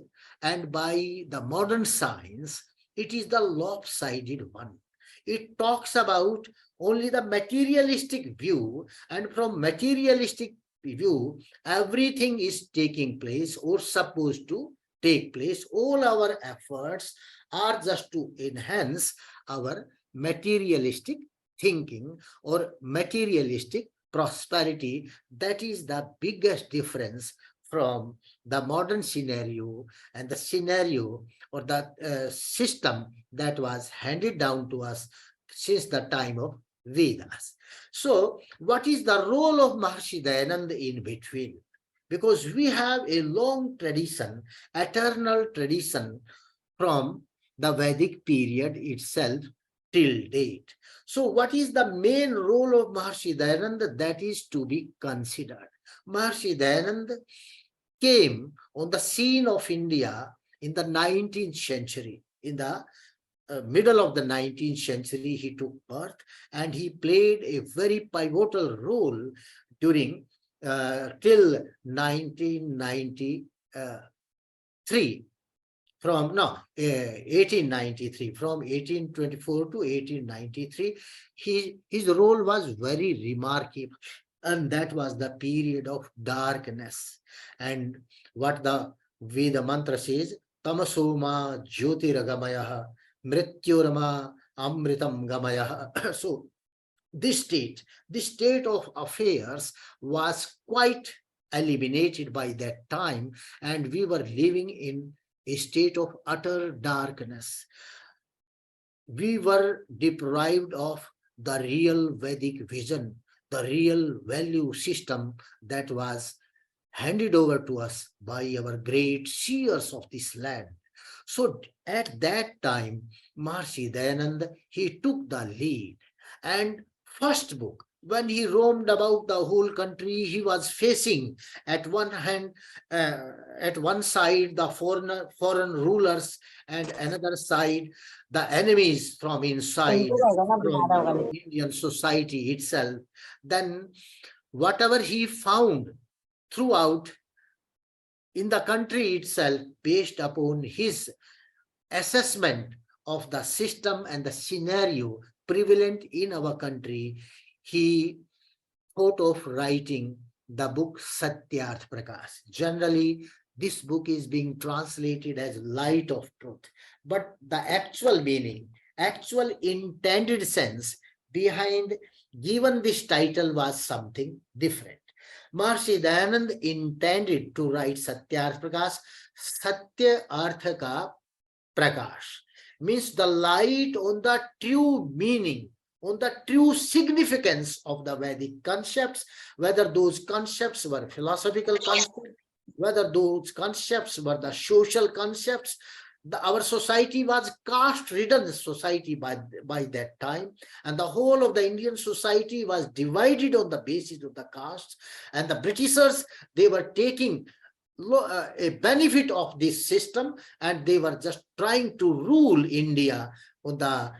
and by the modern science, it is the lopsided one. It talks about only the materialistic view, and from materialistic view, everything is taking place or supposed to take place. All our efforts are just to enhance our materialistic thinking or materialistic prosperity. That is the biggest difference from the modern scenario and the scenario or the system that was handed down to us since the time of Vedas. So what is the role of Maharshi Dayananda in between? Because we have a long tradition, eternal tradition from the Vedic period itself till date. So what is the main role of Maharshi Dayananda that is to be considered? Maharshi Dayananda came on the scene of India in the 19th century. In the middle of the 19th century, he took birth, and he played a very pivotal role during till 1993. From 1893, from 1824 to 1893, his role was very remarkable. And that was the period of darkness. And what the Veda mantra says, Tamasoma Jyotiragamayah Mrityurama Amritam Gamayah. So this state of affairs was quite eliminated by that time, and we were living in a state of utter darkness. We were deprived of the real Vedic vision, the real value system that was handed over to us by our great seers of this land. So at that time, Maharshi Dayananda, he took the lead, and first book, when he roamed about the whole country, he was facing at one hand, at one side, the foreign rulers, and another side, the enemies from inside, from Indian society itself. Then whatever he found throughout in the country itself, based upon his assessment of the system and the scenario prevalent in our country, he thought of writing the book Satyarth Prakash. Generally, this book is being translated as Light of Truth, but the actual meaning, actual intended sense behind given this title was something different. Maharshi Dayananda intended to write Satyarth Prakash. Satya Artha Ka Prakash means the light on the true meaning, on the true significance of the Vedic concepts, whether those concepts were philosophical concepts, whether those concepts were the social concepts. Our society was caste-ridden society by that time, and the whole of the Indian society was divided on the basis of the castes, and the Britishers, they were taking a benefit of this system, and they were just trying to rule India on the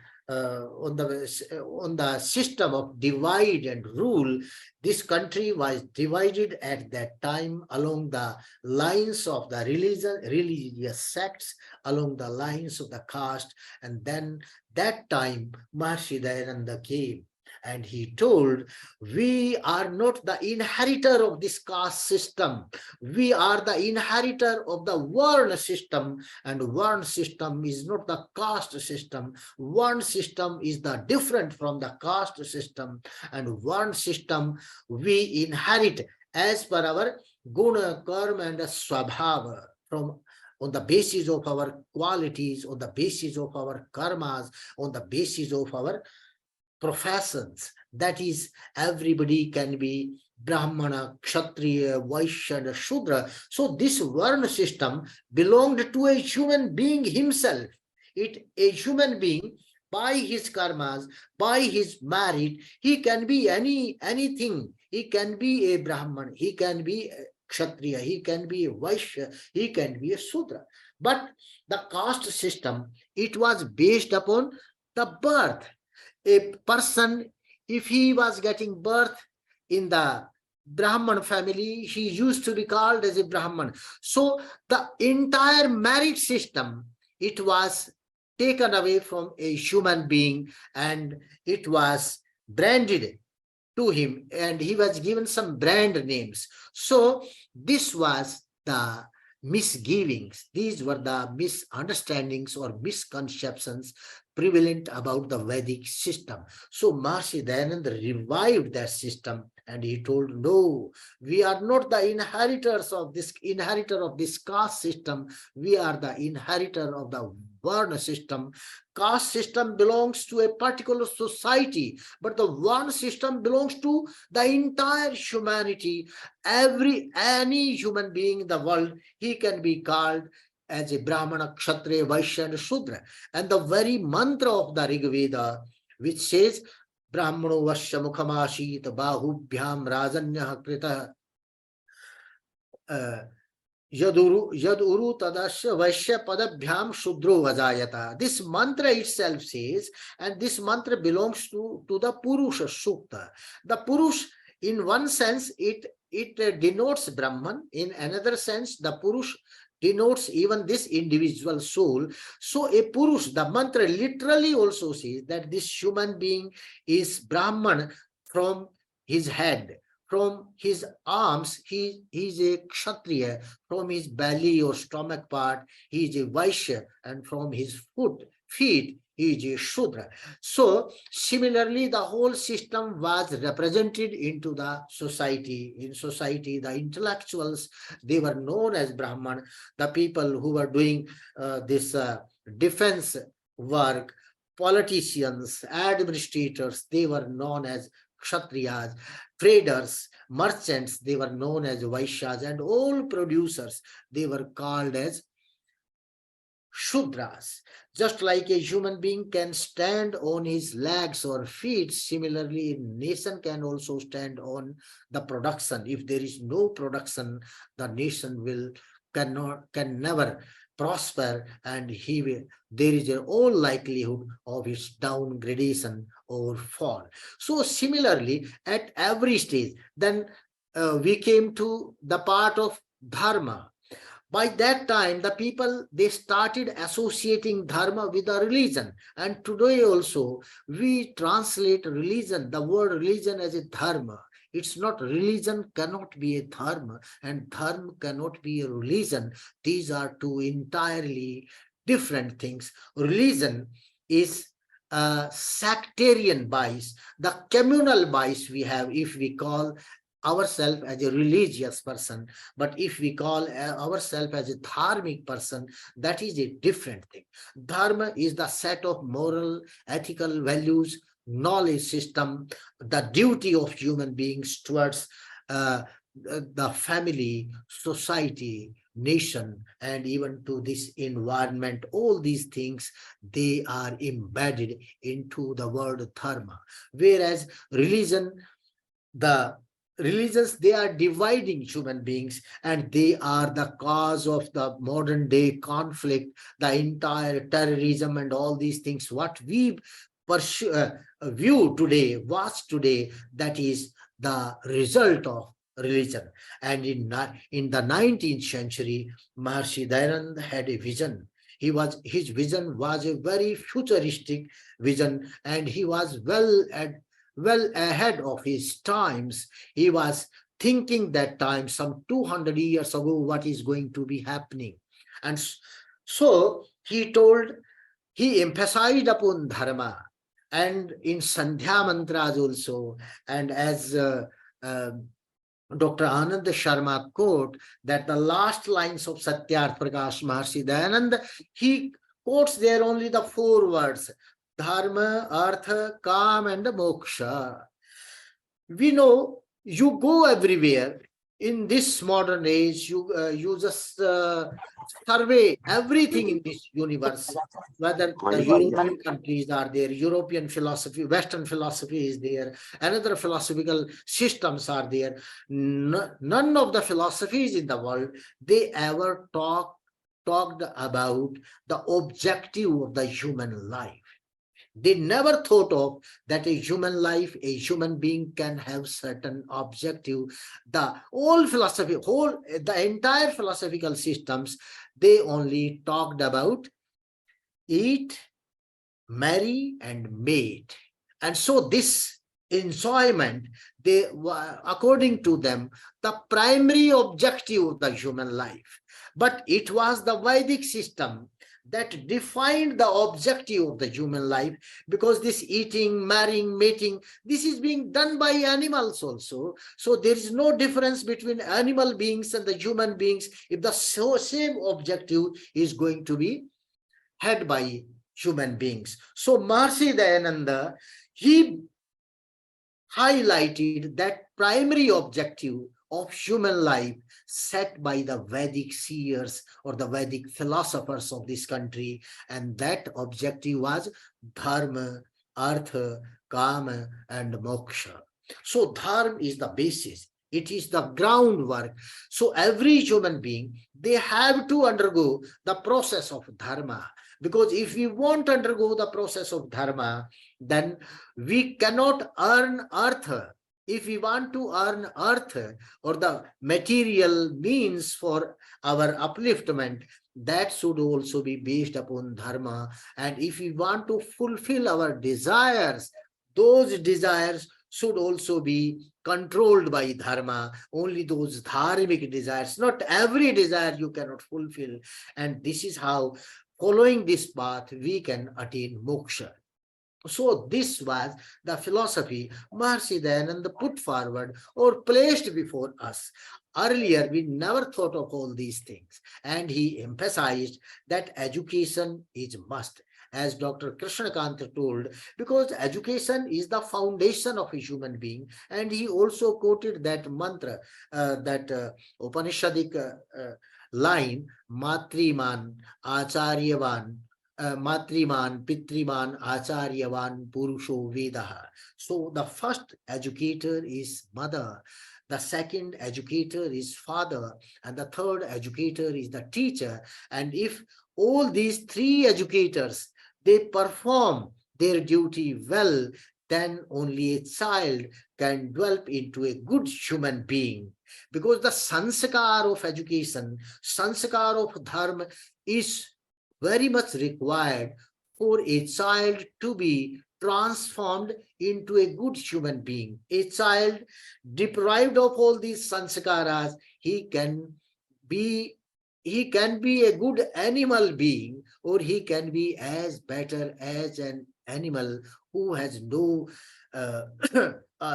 system of divide and rule. This country was divided at that time along the lines of the religious sects, along the lines of the caste, and then that time Maharshi Dayananda came. And he told, we are not the inheritor of this caste system. We are the inheritor of the Varna system, and Varna system is not the caste system. Varna system is the different from the caste system, and Varna system we inherit as per our guna, karma, and swabhava, from on the basis of our qualities, on the basis of our karmas, on the basis of our professions. That is, everybody can be Brahmana, Kshatriya, Vaishya, and Shudra. So this Varna system belonged to a human being himself. A human being, by his karmas, by his merit, he can be anything. He can be a Brahman, he can be a Kshatriya, he can be a Vaishya, he can be a Shudra. But the caste system, it was based upon the birth. A person, if he was getting birth in the Brahman family, he used to be called as a Brahman. So the entire merit system, it was taken away from a human being, and it was branded to him, and he was given some brand names. So this was the misgivings. These were the misunderstandings or misconceptions prevalent about the Vedic system. So Maharishi Dayananda revived that system, and he told, no, we are not the inheritor of this caste system. We are the inheritor of the Varna system. Caste system belongs to a particular society, but the Varna system belongs to the entire humanity. Any human being in the world, he can be called as a Brahmana, Kshatriya, Vaishya, and Shudra. And the very mantra of the Rig Veda, which says, Brahmano Vasya Mukhamashit Bahubhyam Rajanya Krita Yad Uru Tadasya Vaishya Padabhyam Shudro Vajayata. This mantra itself says, and this mantra belongs to the Purusha Sukta. The Purush, in one sense, it denotes Brahman. In another sense, the Purush denotes even this individual soul. So a Purush, the mantra literally also says that this human being is Brahman from his head. From his arms, he is a Kshatriya. From his belly or stomach part, he is a Vaishya. And from his feet, he is a Shudra. So similarly, the whole system was represented into the society. In society, the intellectuals, they were known as Brahman. The people who were doing this defense work, politicians, administrators, they were known as Kshatriyas. Traders, merchants, they were known as Vaishyas, and all producers, they were called as Shudras. Just like a human being can stand on his legs or feet, similarly, a nation can also stand on the production. If there is no production, the nation can never prosper, and there is an all likelihood of its downgradation or fall. So similarly, at every stage, then we came to the part of dharma. By that time, the people, they started associating dharma with a religion. And today also, we translate religion, the word religion, as a dharma. It's not, religion cannot be a dharma, and dharma cannot be a religion. These are two entirely different things. Religion is a sectarian bias, the communal bias we have if we call ourselves as a religious person. But if we call ourselves as a dharmic person, that is a different thing. Dharma is the set of moral, ethical values, knowledge system, the duty of human beings towards the family, society, nation, and even to this environment. All these things, they are embedded into the word dharma. Whereas religion, the religions, they are dividing human beings, and they are the cause of the modern day conflict, the entire terrorism and all these things. What we view today, watch today, that is the result of religion. And in the 19th century, Maharishi Dayananda had a vision. His vision was a very futuristic vision, and he was well well ahead of his times. He was thinking that time, some 200 years ago, what is going to be happening. And so he emphasized upon dharma, and in Sandhya mantras also, and as Dr. Anand Sharma quote, that the last lines of Satyarth Prakash Maharshi Dayananda, he quotes there only the 4 words, dharma, artha, kam, and moksha. We know you go everywhere in this modern age, you just survey everything in this universe, whether the European countries are there, European philosophy, Western philosophy is there, another philosophical systems are there. None of the philosophies in the world, they ever talked about the objective of the human life. They never thought of that a human life, a human being can have certain objective. The entire philosophical systems, they only talked about eat, marry, and mate. And so this enjoyment, according to them, the primary objective of the human life. But it was the Vedic system that defined the objective of the human life, because this eating, marrying, mating, this is being done by animals also. So there is no difference between animal beings and the human beings if the same objective is going to be had by human beings. So Maharshi Dayananda, he highlighted that primary objective of human life set by the Vedic seers or the Vedic philosophers of this country, and that objective was dharma, artha, kama, and moksha. So dharma is the basis. It is the groundwork. So every human being, they have to undergo the process of dharma. Because if we won't undergo the process of dharma, then we cannot earn artha. If we want to earn artha, or the material means for our upliftment, that should also be based upon dharma. And if we want to fulfill our desires, those desires should also be controlled by dharma. Only those dharmic desires, not every desire you cannot fulfill. And this is how, following this path, we can attain moksha. So this was the philosophy Maharshi Dayananda put forward or placed before us. Earlier, we never thought of all these things. And he emphasized that education is must. As Dr. Krishnakant told, because education is the foundation of a human being. And he also quoted that mantra, that Upanishadic line, Matriman, Acharyavan, Matriman, Pitriman, Acharyavan, Purusho Vedaha. So the first educator is mother, the second educator is father, and the third educator is the teacher. And if all these 3 educators, they perform their duty well, then only a child can develop into a good human being. Because the sanskar of education, sanskar of dharma is very much required for a child to be transformed into a good human being. A child deprived of all these sanskaras, he can be a good animal being, or he can be as better as an animal who has no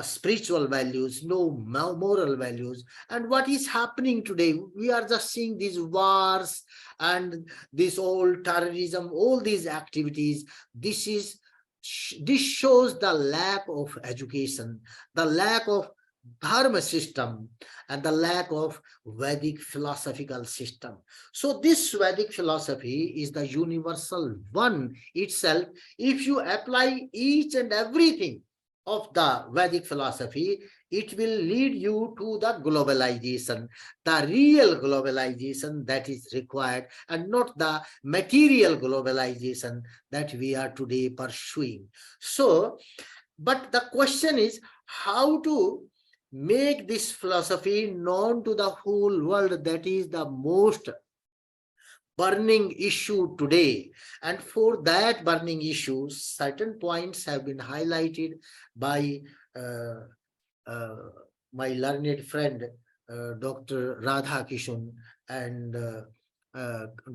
spiritual values, no moral values. And what is happening today? We are just seeing these wars and this old terrorism, all these activities. This shows the lack of education, the lack of dharma system, and the lack of Vedic philosophical system. So this Vedic philosophy is the universal one itself. If you apply each and everything of the Vedic philosophy, it will lead you to the globalization, the real globalization that is required, and not the material globalization that we are today pursuing. So, but the question is how to make this philosophy known to the whole world. That is the most burning issue today. And for that burning issue, certain points have been highlighted by my learned friend, Dr. Radha Kishun and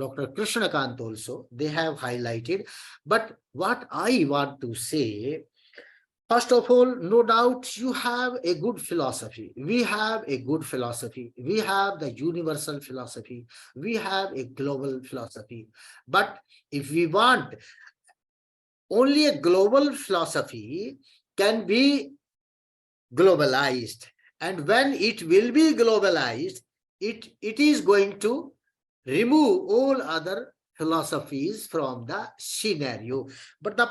Dr. Krishnakant also. They have highlighted. But what I want to say, first of all, no doubt you have a good philosophy. We have a good philosophy. We have the universal philosophy. We have a global philosophy. But if we want only a global philosophy can be globalized. And when it will be globalized, it is going to remove all other philosophies from the scenario. But the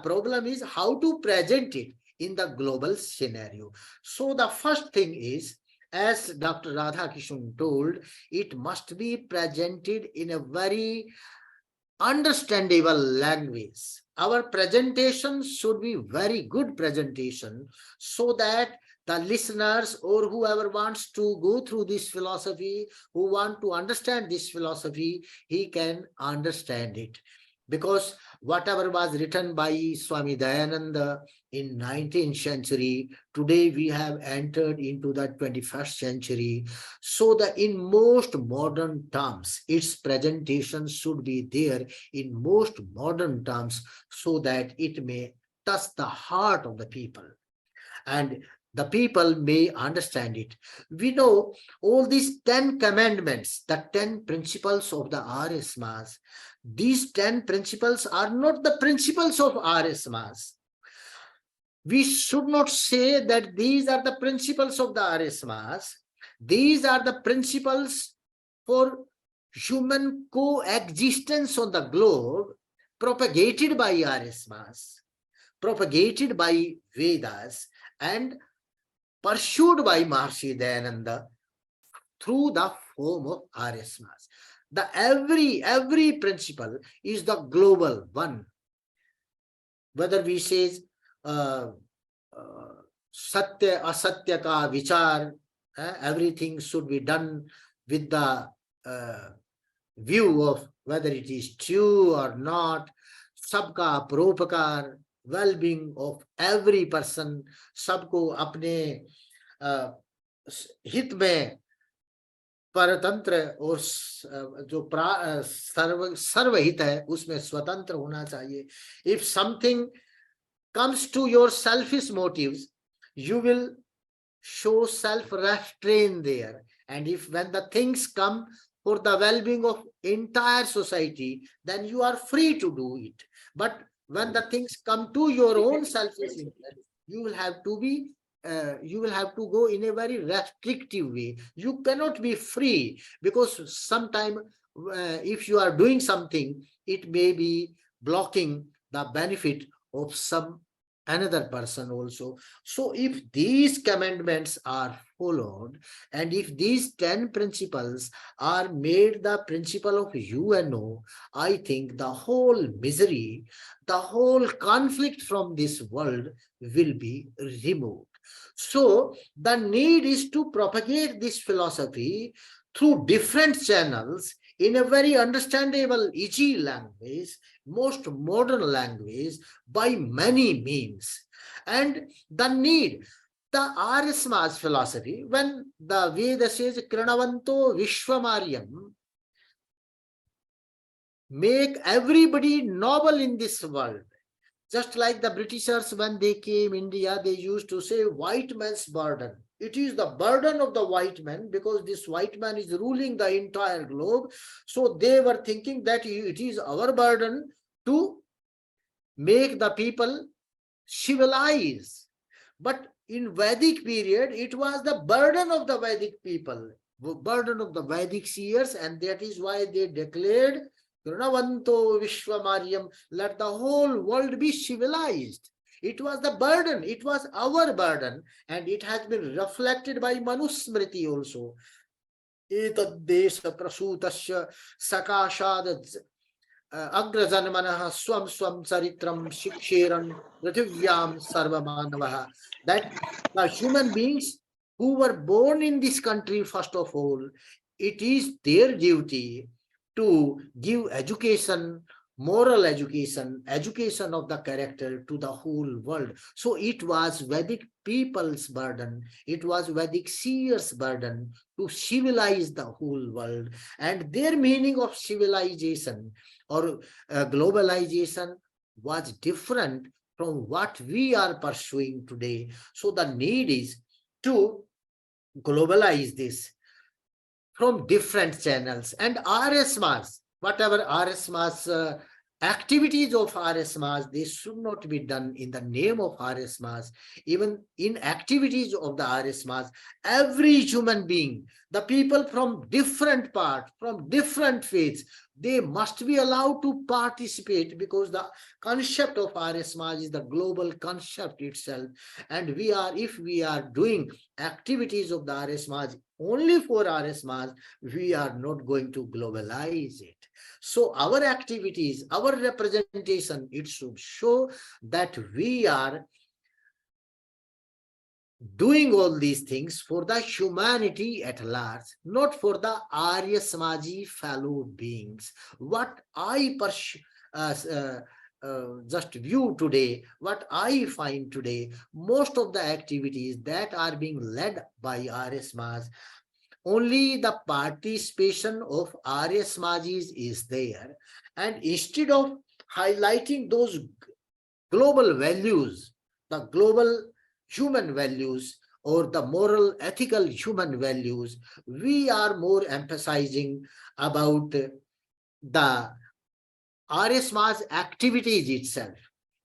problem is how to present it in the global scenario. So the first thing is, as Dr. Radhakishan told, it must be presented in a very understandable language. Our presentation should be very good presentation, so that the listeners or whoever wants to go through this philosophy, who want to understand this philosophy, he can understand it. Because whatever was written by Swami Dayananda in 19th century, today we have entered into the 21st century. So that in most modern terms, its presentation should be there in most modern terms, so that it may touch the heart of the people and the people may understand it. We know all these 10 commandments, the 10 principles of the Arya Samaj. These 10 principles are not the principles of Arya Samaj. We should not say that these are the principles of the Arya Samaj. These are the principles for human coexistence on the globe, propagated by Arya Samaj, propagated by Vedas, and pursued by Maharshi Dayananda through the form of Arya Samaj. The every principle is the global one. Whether we say Satya Asatya ka vichar, everything should be done with the view of whether it is true or not. Sabka paropakar, well-being of every person, सबको अपने हित में परतंत्र और जो सर्वहित है उसमें स्वतंत्र होना चाहिए. If something comes to your selfish motives, you will show self-restraint there. And if when the things come for the well-being of entire society, then you are free to do it. But when the things come to your own selfish interest, you will have to be go in a very restrictive way. You cannot be free, because sometime if you are doing something, it may be blocking the benefit of some another person also. So if these commandments are followed, and if these 10 principles are made the principle of UNO, I think the whole misery, the whole conflict from this world will be removed. So the need is to propagate this philosophy through different channels in a very understandable, easy language, most modern language, by many means. And the need, the Arya Samaj philosophy, when the Veda says Krinavanto Vishwamaryam, make everybody noble in this world. Just like the Britishers, when they came India, they used to say white man's burden. It is the burden of the white man, because this white man is ruling the entire globe. So they were thinking that it is our burden to make the people civilized. But in Vedic period, it was the burden of the Vedic people, burden of the Vedic seers, and that is why they declared Krinavanto Vishwamaryam, let the whole world be civilized. It was the burden, it was our burden, and it has been reflected by Manusmriti also. Etad desha prasutasya sakashad agrajanmanah swam swam charitram shiksheran prithivyam sarvamanavaha. That the human beings who were born in this country, first of all, it is their duty to give education, moral education, education of the character to the whole world. So it was Vedic people's burden, it was Vedic seers' burden to civilize the whole world. And their meaning of civilization or globalization was different from what we are pursuing today. So the need is to globalize this from different channels. And RSMAs, whatever RSMAs, activities of RSMAs, they should not be done in the name of RSMAs. Even in activities of the RSMAs, every human being, the people from different parts, from different faiths, they must be allowed to participate, because the concept of RSMAs is the global concept itself. And if we are doing activities of the RSMAs only for RSMAs, we are not going to globalize it. So our activities, our representation, it should show that we are doing all these things for the humanity at large, not for the Arya Samaji fellow beings. What I just view today, what I find today, most of the activities that are being led by Arya Samaj, only the participation of Arya Samajis is there. And instead of highlighting those global values, the global human values, or the moral, ethical human values, we are more emphasizing about the RSMA's activities itself.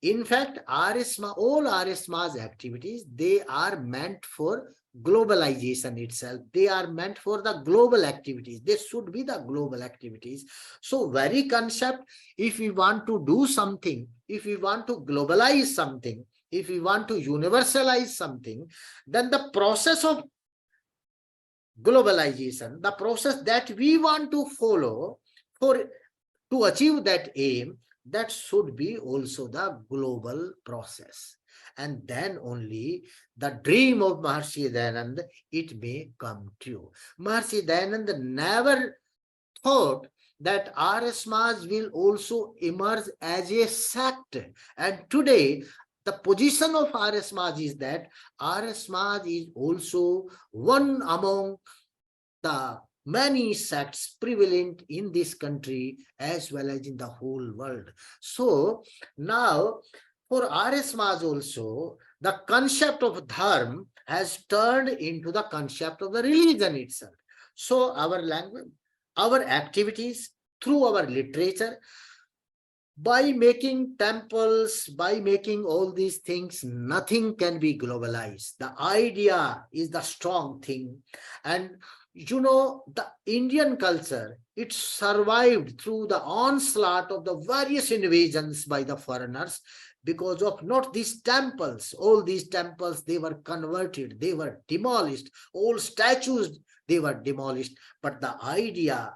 In fact, all RSMA's activities, they are meant for globalization itself. They are meant for the global activities. They should be the global activities. So very concept, if we want to do something, if we want to globalize something, if we want to universalize something, then the process of globalization, the process that we want to follow to achieve that aim, that should be also the global process. And then only the dream of Maharshi Dayananda, it may come true. Maharshi Dayananda never thought that RSMAs will also emerge as a sect. And today, the position of RSMAs is that RSMAs is also one among the many sects prevalent in this country as well as in the whole world. So now for RSMAs also, the concept of dharma has turned into the concept of the religion itself. So our language, our activities, through our literature, by making temples, by making all these things, nothing can be globalized. The idea is the strong thing. And you know, the Indian culture, it survived through the onslaught of the various invasions by the foreigners, because of not these temples. All these temples, they were converted, they were demolished. All statues, they were demolished. But the idea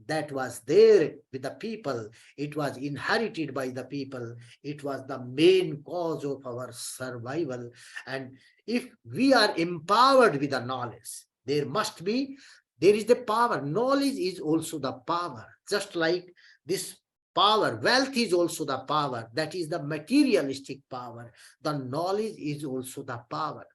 that was there with the people, it was inherited by the people. It was the main cause of our survival. And if we are empowered with the knowledge, there is the power. Knowledge is also the power. Just like this power, wealth is also the power. That is the materialistic power. The knowledge is also the power.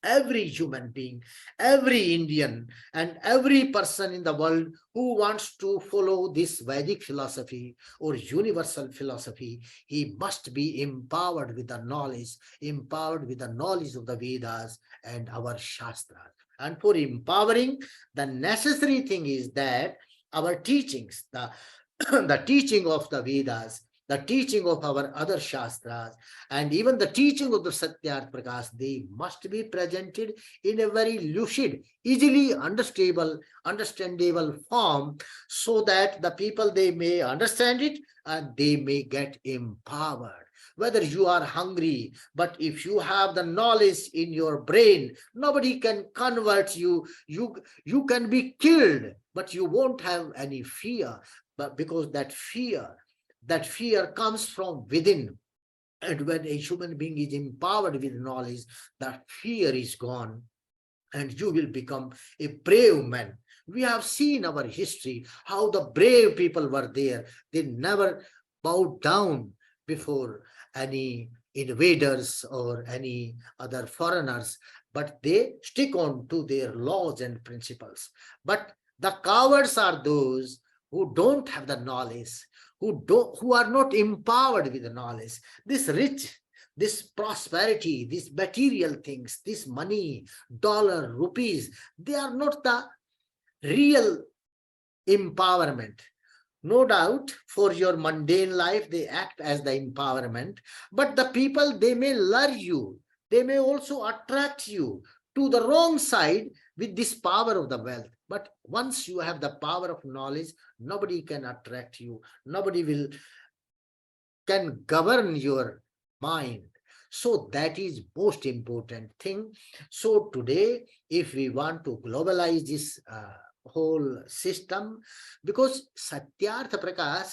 Every human being, every Indian, and every person in the world who wants to follow this Vedic philosophy or universal philosophy, he must be empowered with the knowledge of the Vedas and our Shastras. And for empowering, the necessary thing is that our teachings, the teaching of the Vedas, the teaching of our other Shastras, and even the teaching of the Satyarth Prakash, they must be presented in a very lucid, easily understandable form, so that the people, they may understand it and they may get empowered. Whether you are hungry, but if you have the knowledge in your brain, nobody can convert you. You can be killed, but you won't have any fear. But because that fear comes from within. And when a human being is empowered with knowledge, that fear is gone, and you will become a brave man. We have seen our history, how the brave people were there. They never bowed down before any invaders or any other foreigners, but they stick on to their laws and principles. But the cowards are those who don't have the knowledge, who are not empowered with the knowledge. This rich, this prosperity, these material things, this money, dollar, rupees, they are not the real empowerment. No doubt for your mundane life, they act as the empowerment, but the people, they may lure you, they may also attract you to the wrong side with this power of the wealth. But once you have the power of knowledge, nobody can attract you, nobody can govern your mind. So that is most important thing. So today, if we want to globalize this whole system, because Satyartha Prakash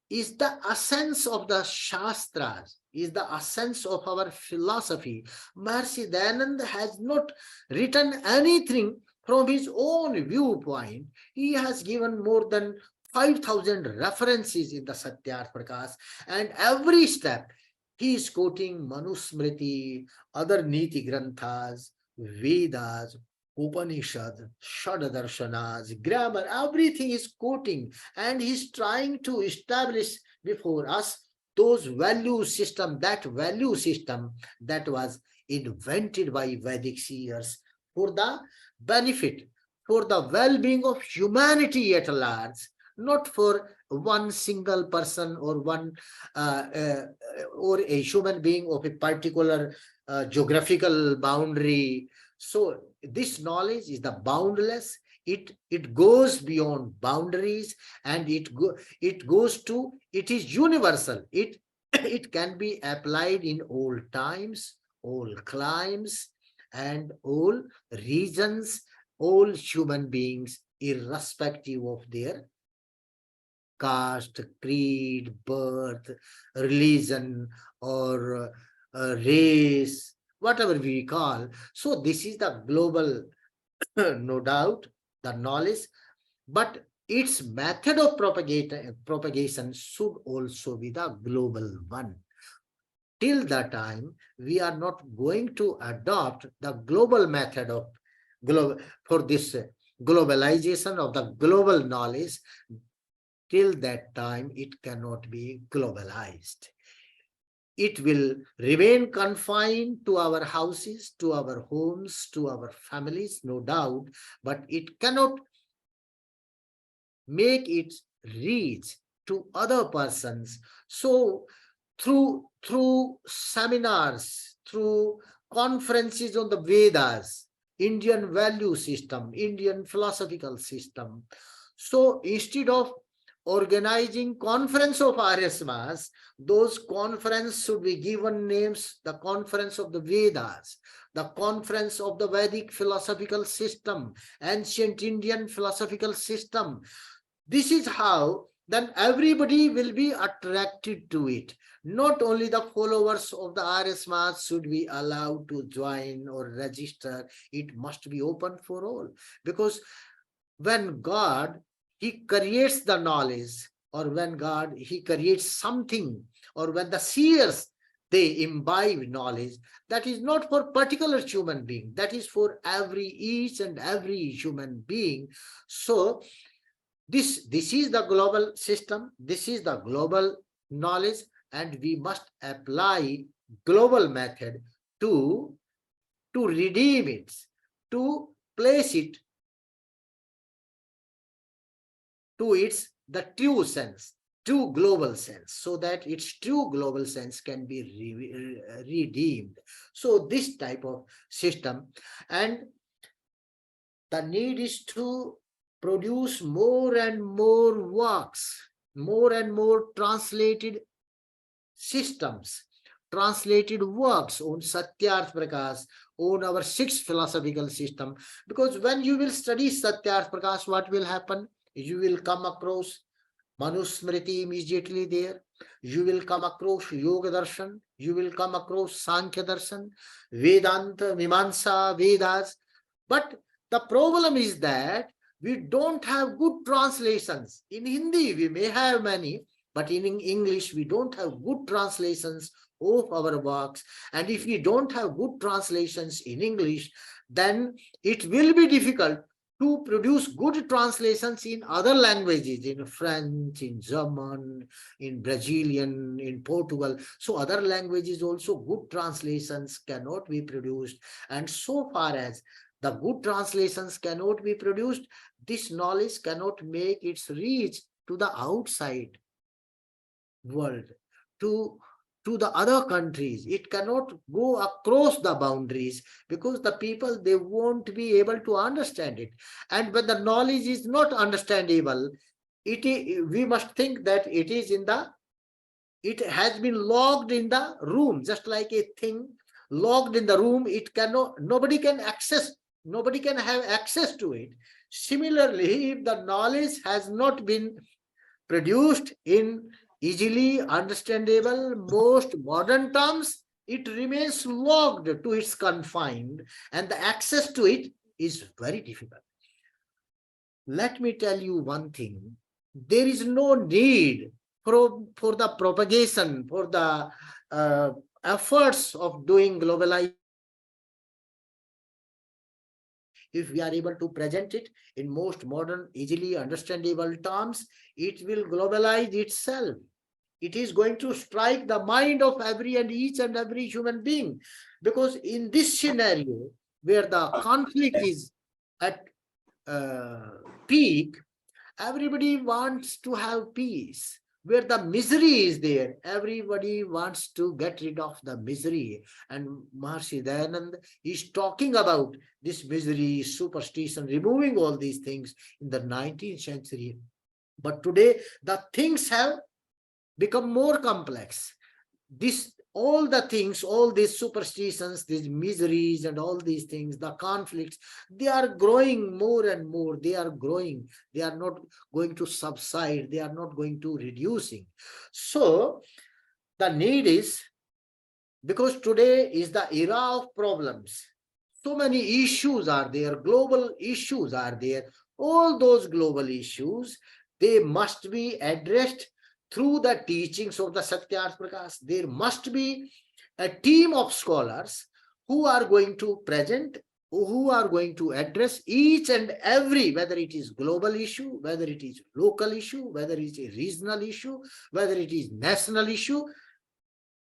is the essence of the Shastras, is the essence of our philosophy. Maharishi Dayananda has not written anything from his own viewpoint. He has given more than 5,000 references in the Satyartha Prakash, and every step he is quoting Manusmriti, other Niti Granthas, Vedas, Upanishads, Shadadarshanas, grammar, everything is quoting, and he's trying to establish before us those value system, that value system that was invented by Vedic seers for the benefit, for the well-being of humanity at large, not for one single person or one or a human being of a particular geographical boundary. So this knowledge is the boundless. It goes beyond boundaries, and it is universal. It can be applied in all times, all climes, and all regions, all human beings, irrespective of their caste, creed, birth, religion, or race, whatever we call. So this is the global, no doubt, the knowledge, but its method of propagation should also be the global one. Till that time, we are not going to adopt the global method of for this globalization of the global knowledge. Till that time, it cannot be globalized. It will remain confined to our houses, to our homes, to our families, no doubt, but it cannot make it reach to other persons. So through seminars, through conferences on the Vedas, Indian value system, Indian philosophical system. So instead of organizing conference of Arya Samaj, those conference should be given names: the conference of the Vedas, the conference of the Vedic philosophical system, ancient Indian philosophical system. This is how then everybody will be attracted to it. Not only the followers of the Arya Samaj should be allowed to join or register, it must be open for all. Because when God, he creates the knowledge, or when God, he creates something, or when the seers, they imbibe knowledge, that is not for particular human being, that is for each and every human being. So this is the global system, this is the global knowledge, and we must apply global method to redeem it, to place it to its the true sense, true global sense, so that its true global sense can be redeemed. So this type of system, and the need is to produce more and more works, more and more translated systems, translated works on Satyartha Prakash, on our sixth philosophical system. Because when you will study Satyartha Prakash, what will happen? You will come across Manusmriti immediately there. You will come across Yoga Darshan. You will come across Sankhya Darshan, Vedanta, Mimamsa, Vedas. But the problem is that We don't have good translations. In Hindi, we may have many, but in English, we don't have good translations of our works. And if we don't have good translations in English, then it will be difficult to produce good translations in other languages, in French, in German, in Brazilian, in Portugal. So other languages also, good translations cannot be produced. And so far as the good translations cannot be produced, this knowledge cannot make its reach to the outside world, to the other countries. It cannot go across the boundaries, because the people, they won't be able to understand it. And when the knowledge is not understandable, we must think that it has been logged in the room, just like a thing logged in the room. It cannot, nobody can have access to it. Similarly, if the knowledge has not been produced in easily understandable, most modern terms, it remains logged to its confined, and the access to it is very difficult. Let me tell you one thing. There is no need for the propagation, for the efforts of doing globalization. If we are able to present it in most modern, easily understandable terms, it will globalize itself. It is going to strike the mind of each and every human being. Because in this scenario, where the conflict is at peak, everybody wants to have peace. Where the misery is there, everybody wants to get rid of the misery. And Maharishi Dayananda is talking about this misery, superstition, removing all these things in the 19th century. But today, the things have become more complex. All the things, all these superstitions, these miseries and all these things, the conflicts, they are growing more and more. They are growing. They are not going to subside. They are not going to reducing. So the need is, because today is the era of problems. So many issues are there. Global issues are there. All those global issues, they must be addressed through the teachings of the Satyarth Prakash. There must be a team of scholars who are going to present, who are going to address each and every, whether it is global issue, whether it is local issue, whether it is a regional issue, whether it is national issue.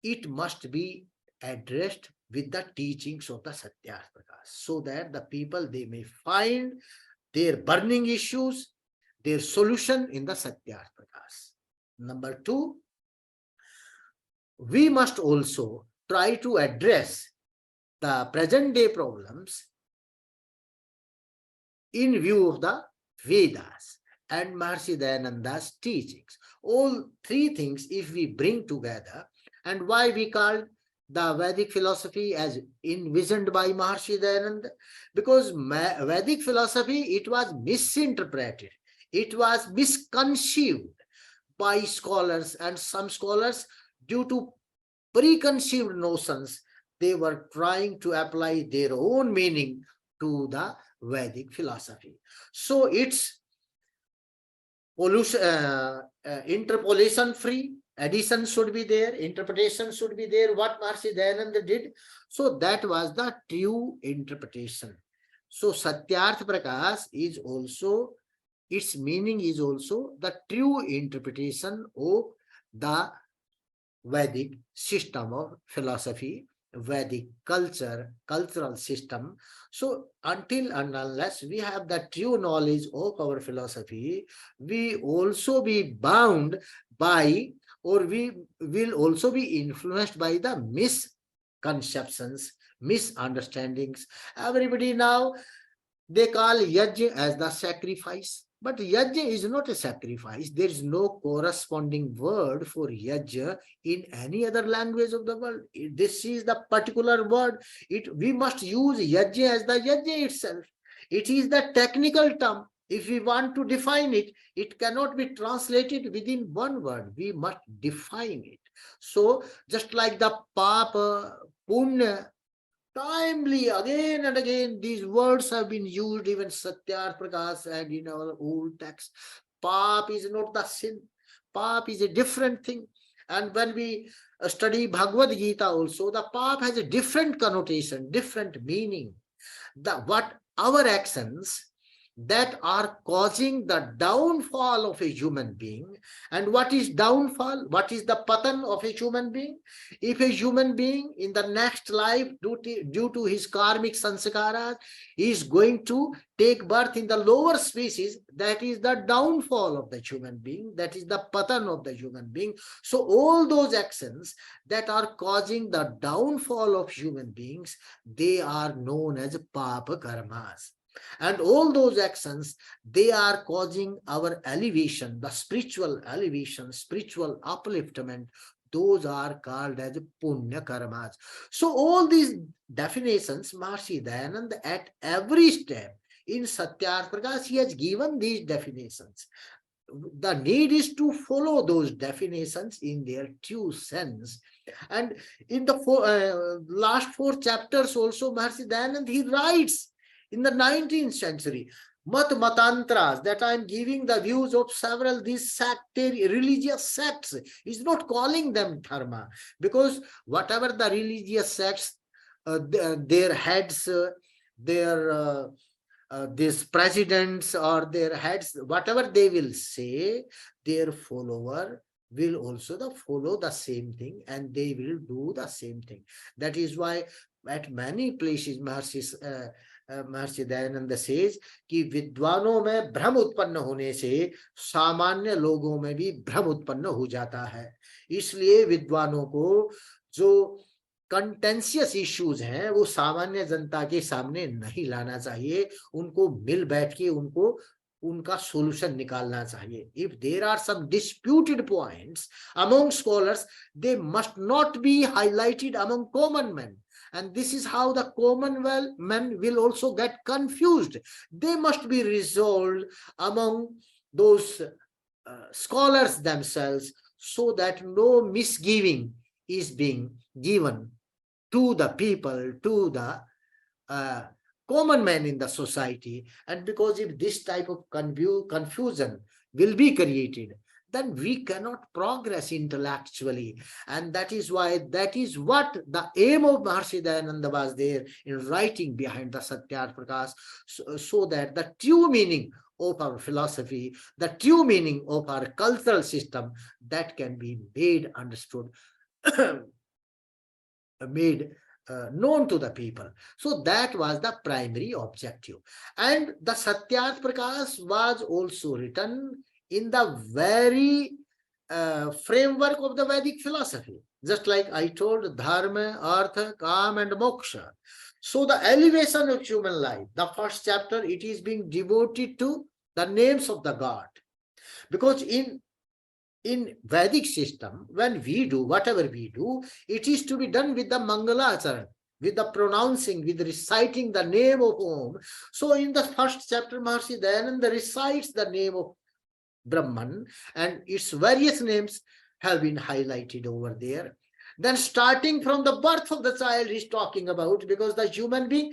It must be addressed with the teachings of the Satyarth Prakash, so that the people, they may find their burning issues, their solution in the Satyarth Prakash. Number two, we must also try to address the present day problems in view of the Vedas and Maharishi Dayananda's teachings. All three things, if we bring together, and why we call the Vedic philosophy as envisioned by Maharishi Dayananda? Because Vedic philosophy, it was misinterpreted. It was misconceived by scholars, and some scholars, due to preconceived notions, they were trying to apply their own meaning to the Vedic philosophy. So it's interpolation free, addition should be there, interpretation should be there, what Maharishi Dayananda did. So that was the true interpretation. So Satyarth Prakash is also, its meaning is also the true interpretation of the Vedic system of philosophy, Vedic cultural system. So until and unless we have the true knowledge of our philosophy, we also be bound by, or we will also be influenced by the misconceptions, misunderstandings. Everybody now, they call yajna as the sacrifice. But yajna is not a sacrifice. There is no corresponding word for yajna in any other language of the world. This is the particular word. We must use yajna as the yajna itself. It is the technical term. If we want to define it, it cannot be translated within one word. We must define it. So just like the papa, punya, Timely, again and again, these words have been used, even Satyarth Prakash and in our old text. Pap is not the sin. Pap is a different thing. And when we study Bhagavad Gita also, the pap has a different connotation, different meaning. What our actions that are causing the downfall of a human being. And what is downfall? What is the patan of a human being? If a human being in the next life, due to his karmic sanskaras, is going to take birth in the lower species, that is the downfall of the human being. That is the patan of the human being. So all those actions that are causing the downfall of human beings, they are known as papa karmas. And all those actions, they are causing our elevation, the spiritual elevation, spiritual upliftment. Those are called as punya karmas. So all these definitions, Maharishi Dayananda at every step in Satyarth Prakash, he has given these definitions. The need is to follow those definitions in their true sense. And in the last 4 chapters also, Maharishi Dayananda, he writes in the 19th century, matantras, that I am giving the views of several these sectarian religious sects. He's not calling them dharma, because whatever the religious sects, their heads, these presidents or their heads, whatever they will say, their follower will also follow the same thing, and they will do the same thing. That is why at many places Maharishi Dayananda says कि विद्वानों में भ्रम उत्पन्न होने से सामान्य लोगों में भी भ्रम उत्पन्न हो जाता है. इसलिए विद्वानों को जो कंटेंशियस इश्यूज हैं वो सामान्य जनता के सामने नहीं लाना चाहिए. उनको मिल बैठ के उनको उनका solution निकालना चाहिए. If there are some disputed points among scholars, they must not be highlighted among common men. And this is how the common men will also get confused. They must be resolved among those scholars themselves, so that no misgiving is being given to the people, to the common man in the society. And because if this type of confusion will be created, then we cannot progress intellectually. And that is why, that is what the aim of Maharishi Dayananda was there in writing behind the Satyarth Prakash, so that the true meaning of our philosophy, the true meaning of our cultural system, that can be made understood, made known to the people. So that was the primary objective. And the Satyarth Prakash was also written in the very framework of the Vedic philosophy. Just like I told, dharma, artha, kam and moksha. So the elevation of human life, the first chapter, it is being devoted to the names of the God. Because in Vedic system, when we do whatever we do, it is to be done with the Mangalacharan, with the pronouncing, with reciting the name of Om. So in the first chapter, Maharishi Dayananda recites the name of Brahman, and its various names have been highlighted over there. Then starting from the birth of the child he's talking about, because the human being,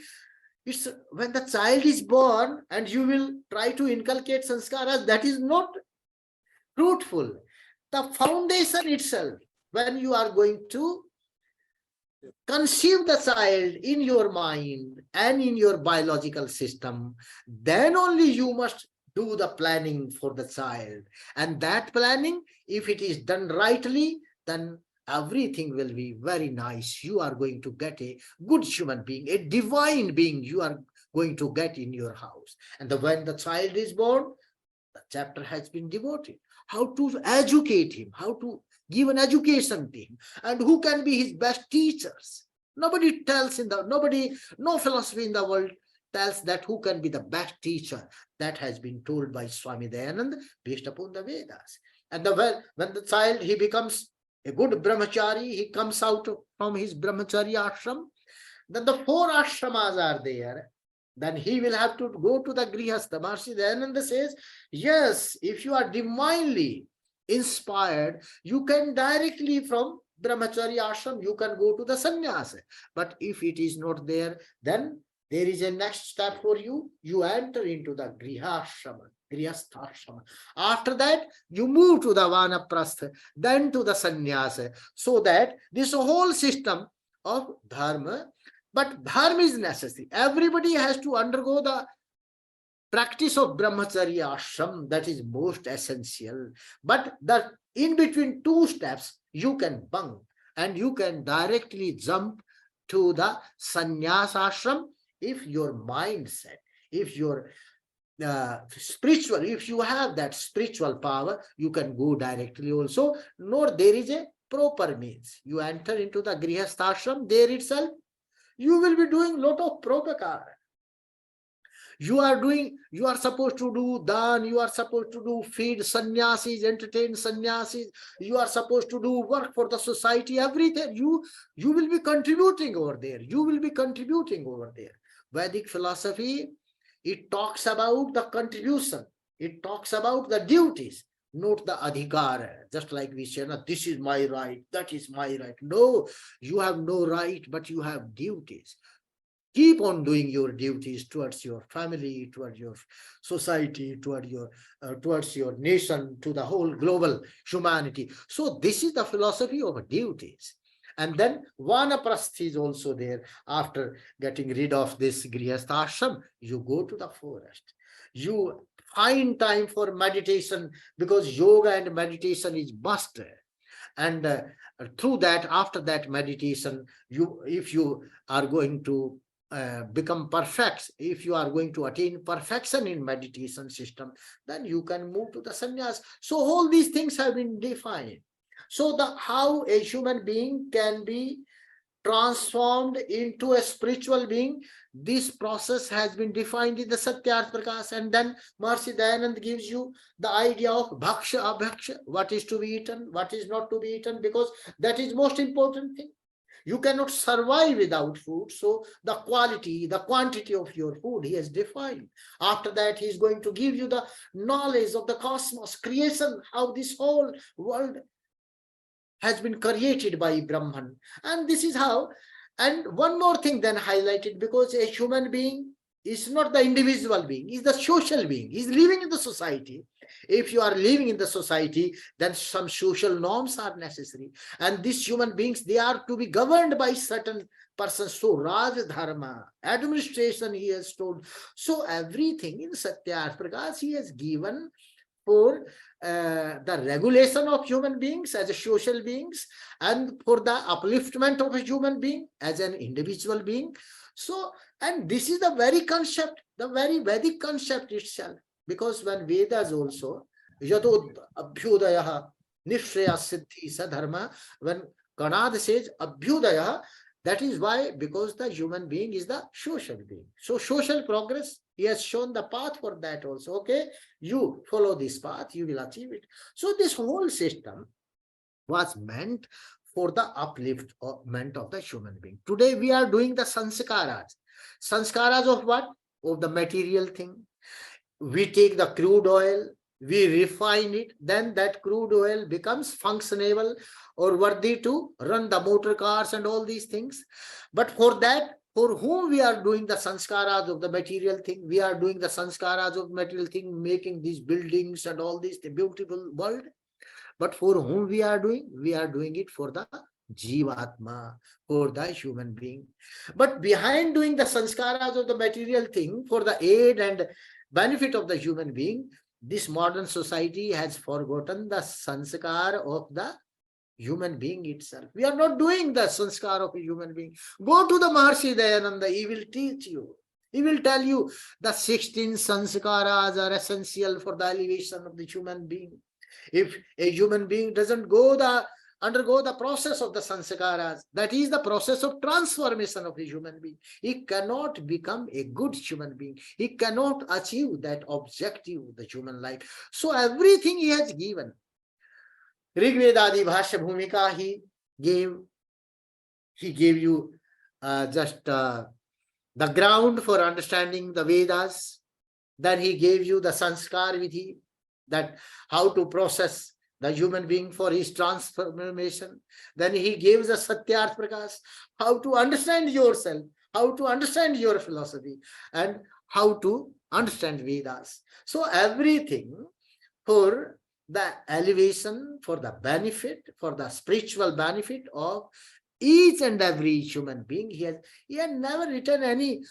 it's when the child is born and you will try to inculcate sanskaras, that is not fruitful. The foundation itself, when you are going to conceive the child in your mind and in your biological system, then only you must do the planning for the child. And that planning, if it is done rightly, then everything will be very nice. You are going to get a good human being, a divine being you are going to get in your house. And when the child is born, the chapter has been devoted. How to educate him, how to give an education to him, and who can be his best teachers. Nobody tells no philosophy in the world tells that who can be the best teacher. That has been told by Swami Dayananda based upon the Vedas. And when the child, he becomes a good brahmachari, he comes out from his brahmachari ashram, then the 4 ashramas are there. Then he will have to go to the grihastha. Maharishi Dayananda says, yes, if you are divinely inspired, you can directly from brahmacharya ashram, you can go to the sannyas. But if it is not there, then there is a next step for you. You enter into the grihashrama, grihastha. After that, you move to the vanaprastha, then to the sannyasa. So that this whole system of dharma, but dharma is necessary. Everybody has to undergo the practice of brahmacharya ashram, that is most essential. But the in between two steps, you can bunk and you can directly jump to the sannyas ashram if your mindset, if your spiritual, if you have that spiritual power, you can go directly also. Nor there is a proper means. You enter into the grihastha ashram, there itself, you will be doing lot of protokar. You are supposed to do dan, you are supposed to do feed sannyasis, entertain sannyasis, you are supposed to do work for the society, everything. You will be contributing over there. You will be contributing over there. Vedic philosophy, it talks about the contribution. It talks about the duties, not the adhikara. Just like we say, no, this is my right, that is my right. No, you have no right, but you have duties. Keep on doing your duties towards your family, towards your society, towards your nation, to the whole global humanity. So this is the philosophy of duties. And then vanaprastha is also there. After getting rid of this grihastha ashram, you go to the forest. You find time for meditation, because yoga and meditation is must. And through that, after that meditation, if you are going to become perfect, if you are going to attain perfection in meditation system, then you can move to the sannyas. So all these things have been defined. So how a human being can be transformed into a spiritual being, this process has been defined in the Satyarth Prakash. And then Maharishi Dayananda gives you the idea of bhaksha, abhaksha, what is to be eaten, what is not to be eaten, because that is most important thing. You cannot survive without food. So the quality, the quantity of your food, he has defined. After that, he is going to give you the knowledge of the cosmos, creation, how this whole world has been created by Brahman. And this is how. And one more thing then highlighted, because a human being is not the individual being, is the social being. He's living in the society. If you are living in the society, then some social norms are necessary. And these human beings, they are to be governed by certain persons. So Raj Dharma, administration, he has told. So everything in Satyarth Prakash, he has given for the regulation of human beings as a social beings, and for the upliftment of a human being as an individual being. So, and this is the very concept, the very Vedic concept itself. Because when Vedas also, Yadod Abhyudaya Nishraya Siddhi Sadharma, when Kanad says Abhyudaya, that is why, because the human being is the social being. So social progress, he has shown the path for that also. Okay, you follow this path, you will achieve it. So this whole system was meant for the upliftment of the human being. Today we are doing the sanskaras. Sanskaras of what? Of the material thing. We take the crude oil, we refine it, then that crude oil becomes functionable or worthy to run the motor cars and all these things. But for that, for whom we are doing the sanskaras of the material thing, we are doing the sanskaras of material thing, making these buildings and all this, the beautiful world. But for whom we are doing it for the Jivatma, for the human being. But behind doing the sanskaras of the material thing for the aid and benefit of the human being, this modern society has forgotten the sanskar of the human being itself. We are not doing the sanskar of a human being. Go to the Maharishi Dayananda, he will teach you. He will tell you the 16 sanskaras are essential for the elevation of the human being. If a human being doesn't undergo the process of the sanskaras, that is the process of transformation of a human being, he cannot become a good human being. He cannot achieve that objective of the human life. So everything he has given. Rigvedadi Bhashya Bhumika, he gave you just the ground for understanding the Vedas. Then he gave you the sanskar vidhi, that how to process the human being for his transformation. Then he gives us Satyarth Prakash, how to understand yourself, how to understand your philosophy, and how to understand Vedas. So everything for the elevation, for the benefit, for the spiritual benefit of each and every human being. He has never written any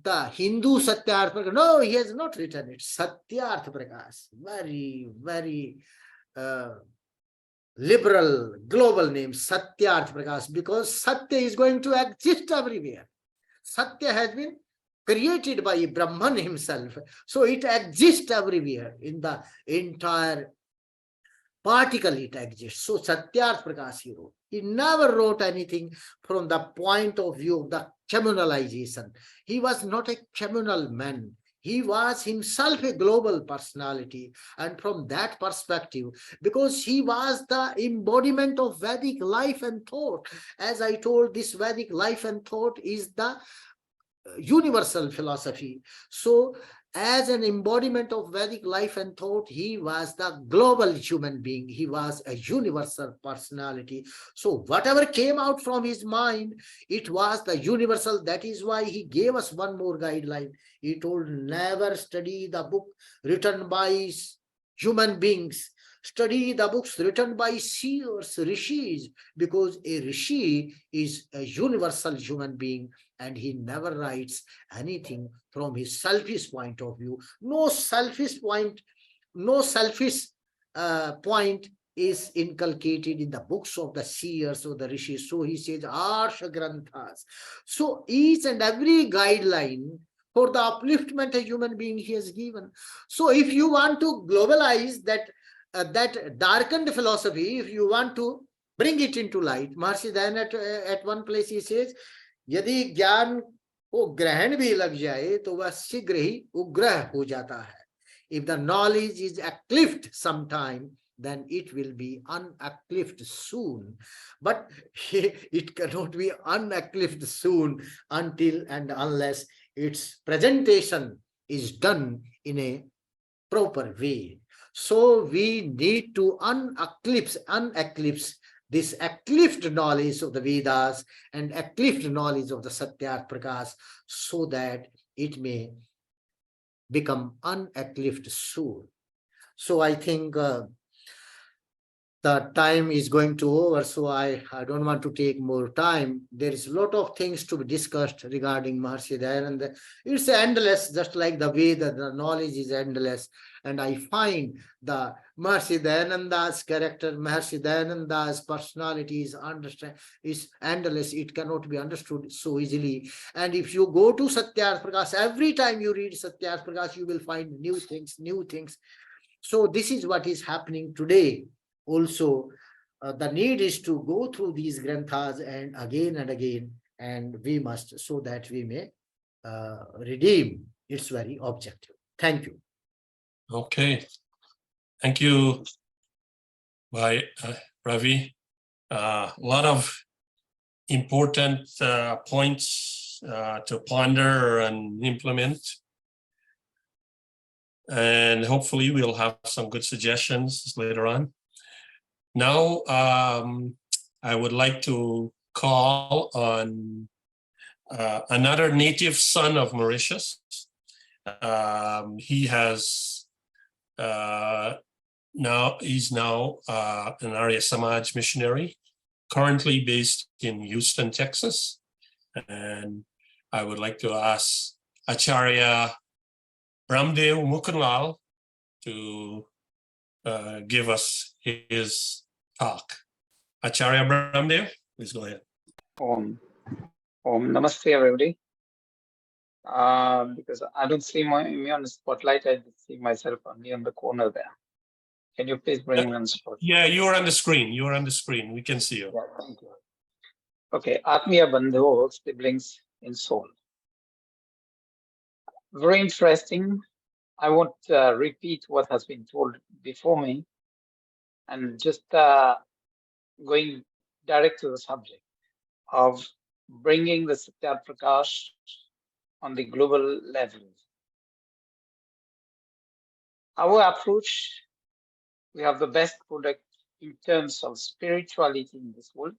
the Hindu Satyarth Prakash. No, he has not written it. Satyarth Prakash. Very, very liberal, global name, Satyarth Prakash, because Satya is going to exist everywhere. Satya has been created by Brahman himself. So it exists everywhere in the entire particle, it exists. So Satyarth Prakash he wrote. He never wrote anything from the point of view of the communalization. He was not a communal man. He was himself a global personality. And from that perspective, because he was the embodiment of Vedic life and thought, as I told, this Vedic life and thought is the universal philosophy. So as an embodiment of Vedic life and thought, he was the global human being. He was a universal personality. So whatever came out from his mind, it was the universal. That is why he gave us one more guideline. He told, never study the book written by human beings. Study the books written by seers, rishis, because a rishi is a universal human being and he never writes anything from his selfish point of view. No selfish point is inculcated in the books of the seers or the rishis. So he says, Arsha Granthas. So each and every guideline for the upliftment of human being he has given. So if you want to globalize that darkened philosophy, if you want to bring it into light, Maharishi Dayananda at one place he says, यदि ज्ञान को ग्रहण भी लग जाए तो वह शीघ्र ही उग्रह हो जाता है. If the knowledge is uplift sometime, then it will be unuplift soon. But it cannot be unuplift soon until and unless its presentation is done in a proper way. So we need to unclipse this uplift knowledge of the Vedas and uplift knowledge of the Satyarth Prakash, so that it may become unuplift soon. So I think the time is going to over, so I don't want to take more time. There is a lot of things to be discussed regarding Maharishi Dayananda. It's endless, just like the way that the knowledge is endless. And I find the Maharishi Dayananda's character, Maharishi Dayananda's personality is endless. It cannot be understood so easily. And if you go to Satyarth Prakash, every time you read Satyarth Prakash, you will find new things. So this is what is happening today. Also, the need is to go through these granthas and again, and we must, so that we may redeem its very objective. Thank you. Okay. Thank you, Ravi. A lot of important points to ponder and implement. And hopefully we'll have some good suggestions later on. Now, I would like to call on another native son of Mauritius. He's now an Arya Samaj missionary, currently based in Houston, Texas. And I would like to ask Acharya Ramdev Mukunlal to give us his talk. Acharya Ramdev, please go ahead. Om Namaste, everybody. Because I don't see me on the spotlight, I see myself only on the corner there. Can you please bring me on the spotlight? Yeah, you are on the screen. You are on the screen. We can see you. Yeah, thank you. Okay, Atmiya Bandhu, siblings in soul. Very interesting. I won't repeat what has been told before me, and just going direct to the subject of bringing the Satyarth Prakash on the global level. Our approach we have the best product in terms of spirituality in this world,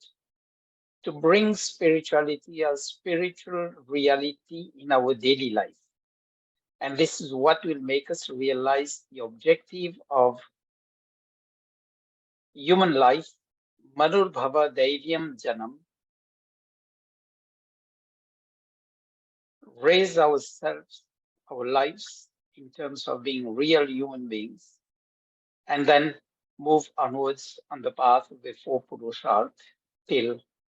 to bring spirituality as spiritual reality in our daily life. And this is what will make us realize the objective of human life, Manur Bhava Dairyam Janam, raise ourselves, our lives in terms of being real human beings, and then move onwards on the path of the four Purusharth till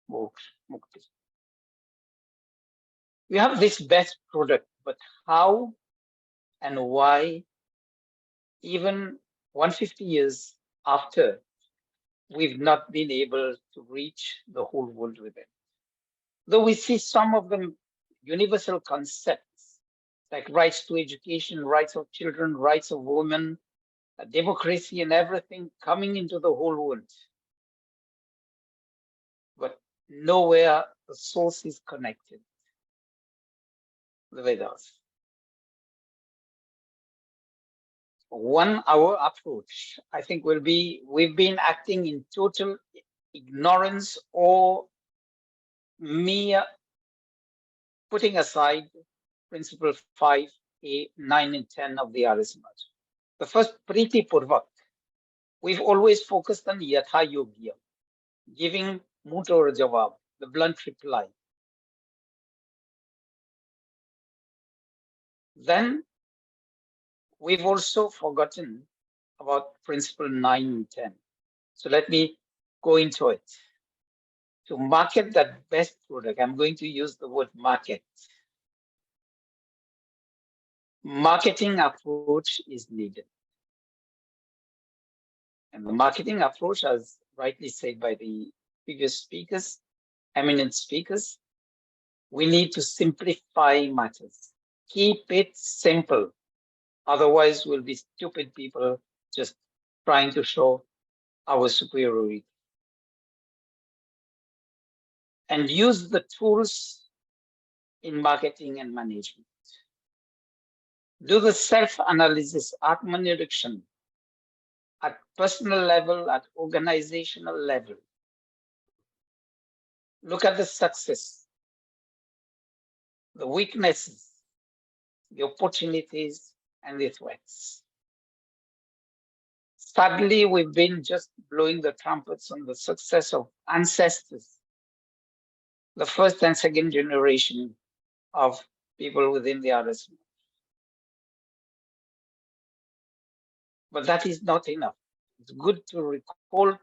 Mukti. We have this best product, but how and why, even 150 years after, we've not been able to reach the whole world with it. Though we see some of the universal concepts like rights to education, rights of children, rights of women, democracy and everything coming into the whole world. But nowhere the source is connected, the Vedas. Our approach, I think, will be, we've been acting in total ignorance or mere putting aside principle 5A, 9 and 10 of the Arya Samaj. The first, Priti Purvak, we've always focused on Yatha Yogya, giving Mut or Jawab, the blunt reply. Then we've also forgotten about principle 9 and 10. So let me go into it. To market that best product, I'm going to use the word market. Marketing approach is needed. And the marketing approach, as rightly said by the previous speakers, eminent speakers, we need to simplify matters. Keep it simple. Otherwise, we'll be stupid people just trying to show our superiority. And use the tools in marketing and management. Do the self-analysis, Atmanirikshan, at personal level, at organizational level. Look at the success, the weaknesses, the opportunities, and the threats. Sadly, we've been just blowing the trumpets on the success of ancestors, the first and second generation of people within the Arya Samaj. But that is not enough. It's good to recall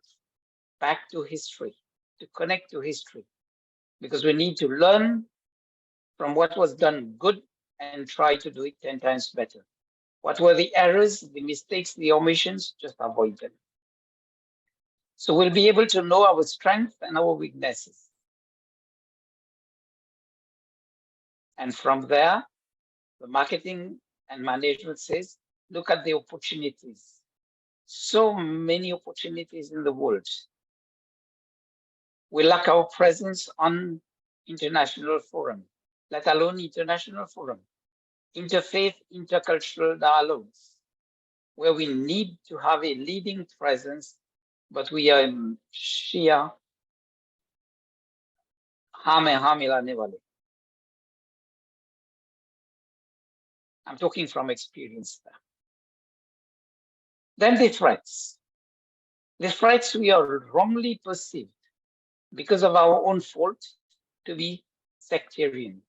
back to history, to connect to history, because we need to learn from what was done good and try to do it 10 times better. What were the errors, the mistakes, the omissions? Just avoid them. So we'll be able to know our strengths and our weaknesses. And from there, the marketing and management says, look at the opportunities. So many opportunities in the world. We lack our presence on international forum, let alone international forum, interfaith, intercultural dialogues, where we need to have a leading presence, but we are in Shia, Hamilane wale. I'm talking from experience there. Then the threats. The threats we are wrongly perceived because of our own fault to be sectarian.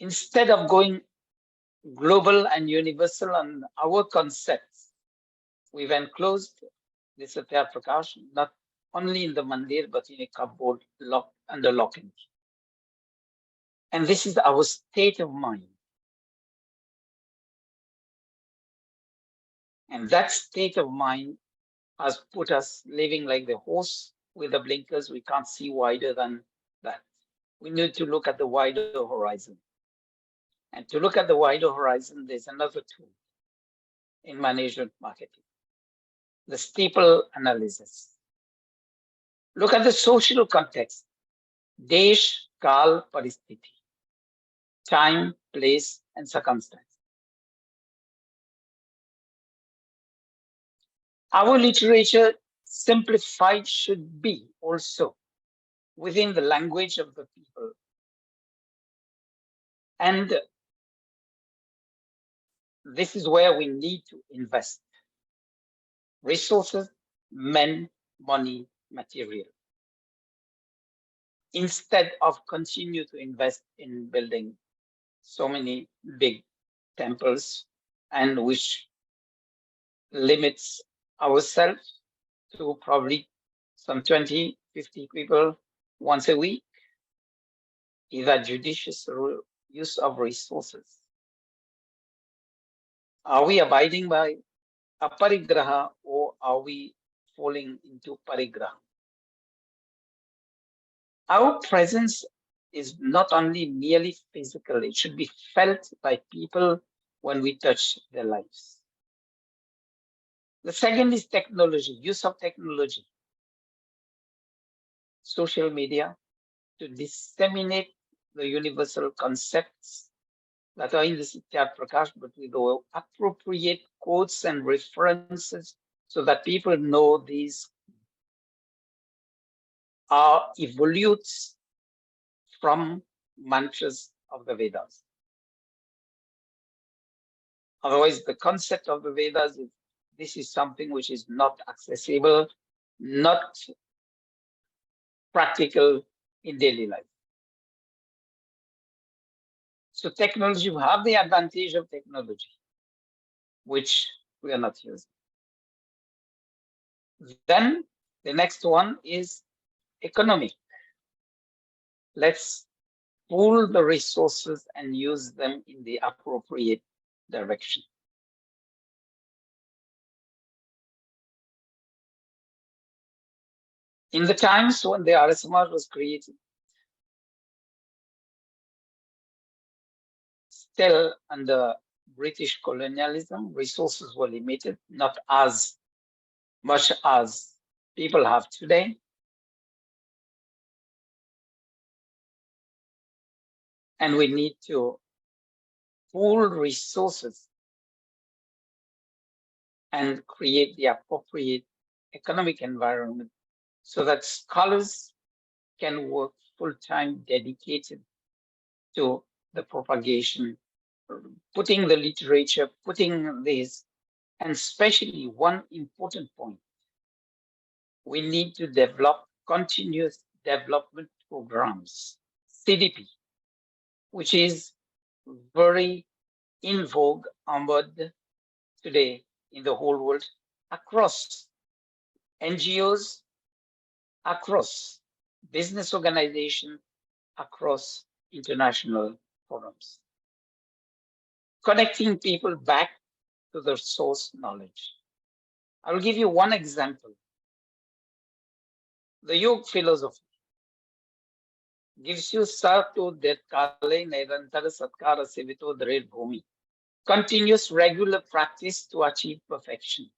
Instead of going global and universal on our concepts, we've enclosed the Satya Prakash not only in the mandir but in a cupboard locked under lock and key. And this is our state of mind. And that state of mind has put us living like the horse with the blinkers. We can't see wider than that. We need to look at the wider horizon. And to look at the wider horizon, there's another tool in management marketing, the steeple analysis. Look at the social context, Desh, Kal, Paristiti, time, place, and circumstance. Our literature simplified should be also within the language of the people. And this is where we need to invest resources, men, money, material, instead of continue to invest in building so many big temples, and which limits ourselves to probably some 20, 50 people once a week. Is that judicious use of resources? Are we abiding by aparigraha, or are we falling into parigraha? Our presence is not only merely physical, it should be felt by people when we touch their lives. The second is technology, use of technology, social media, to disseminate the universal concepts that are in the Satyat Prakash, but with the appropriate quotes and references so that people know these are evolutes from mantras of the Vedas. Otherwise, the concept of the Vedas is this is something which is not accessible, not practical in daily life. So technology, we have the advantage of technology, which we are not using. Then the next one is economic. Let's pool the resources and use them in the appropriate direction. In the times when the Arya Samaj was created, still under British colonialism, resources were limited, not as much as people have today. And we need to pool resources and create the appropriate economic environment so that scholars can work full-time, dedicated to the propagation, putting the literature, putting this, and especially one important point, we need to develop continuous development programs, CDP, which is very in vogue, en mode today in the whole world, across NGOs, across business organizations, across international forums, connecting people back to their source knowledge. I will give you one example. The yoga philosophy gives you sarto det kale nirantara satkara sevito dred bhumi, continuous regular practice to achieve perfection.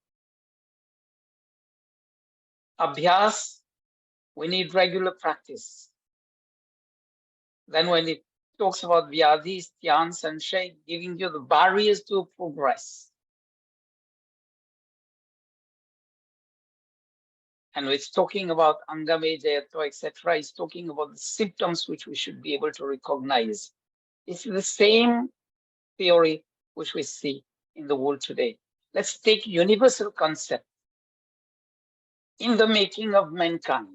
Abhyas, we need regular practice. Then when it talks about vyadhis, dhyan, sanshay, giving you the barriers to progress. And it's talking about angame, jayato, etc. It's talking about the symptoms which we should be able to recognize. It's the same theory which we see in the world today. Let's take universal concept in the making of mankind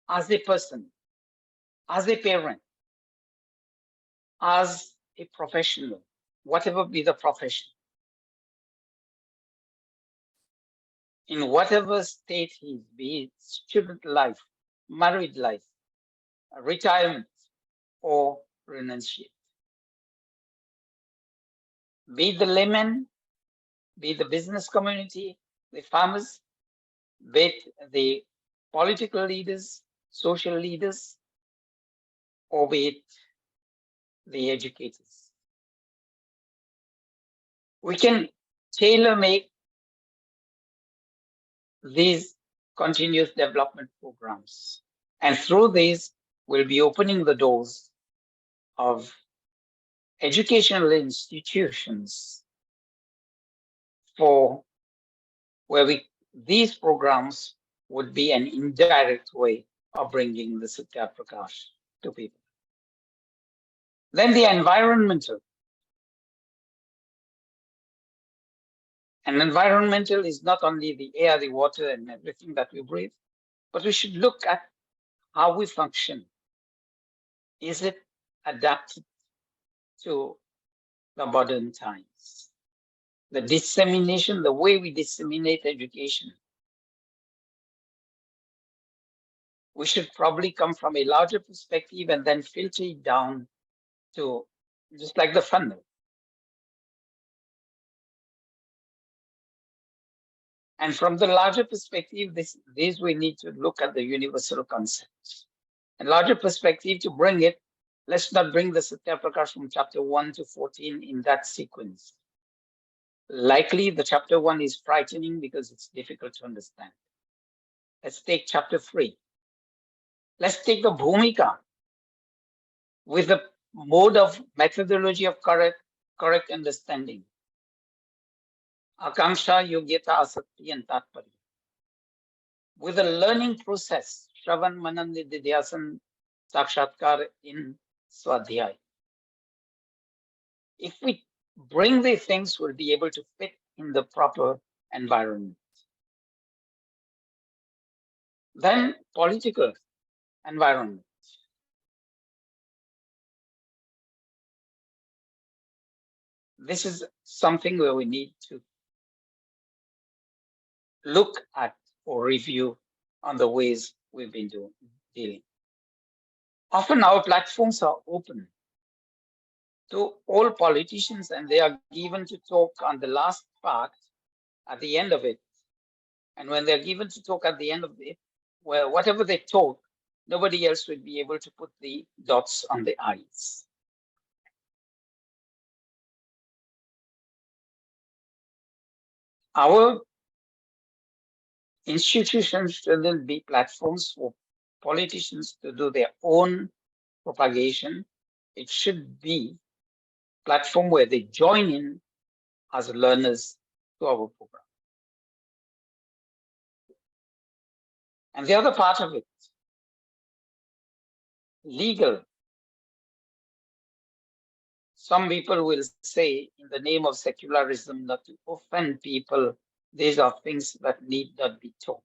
as a person, as a parent, as a professional, whatever be the profession, in whatever state he is, be it student life, married life, retirement, or renunciate. Be it the layman, be it the business community, the farmers, be it the political leaders, social leaders, or be it the educators. We can tailor-make these continuous development programs. And through these, we'll be opening the doors of educational institutions for where we these programs would be an indirect way of bringing the Satya Prakash to people. Then the environmental. And environmental is not only the air, the water, and everything that we breathe, but we should look at how we function. Is it adapted to the modern times? The dissemination, the way we disseminate education. We should probably come from a larger perspective and then filter it down to just like the funnel. And from the larger perspective, this we need to look at the universal concepts. And larger perspective, to bring it, let's not bring the Satya Prakash from chapter 1 to 14 in that sequence. Likely the chapter 1 is frightening because it's difficult to understand. Let's take chapter 3. Let's take the Bhumika with the mode of methodology of correct understanding. Akanksha, Yogyata, Asakti, and Tatparya. With a learning process, Shravan, Manan, Nididhyasan, Sakshatkar in Swadhyay. If we bring these things, we'll be able to fit in the proper environment. Then political environment. This is something where we need to look at or review on the ways we've been dealing. Often our platforms are open to all politicians and they are given to talk on the last part at the end of it. And when they're given to talk at the end of it, well, whatever they talk, nobody else would be able to put the dots on the I's. Our institutions shouldn't be platforms for politicians to do their own propagation. It should be a platform where they join in as learners to our program. And the other part of it, legal. Some people will say, in the name of secularism, not to offend people, these are things that need not be taught.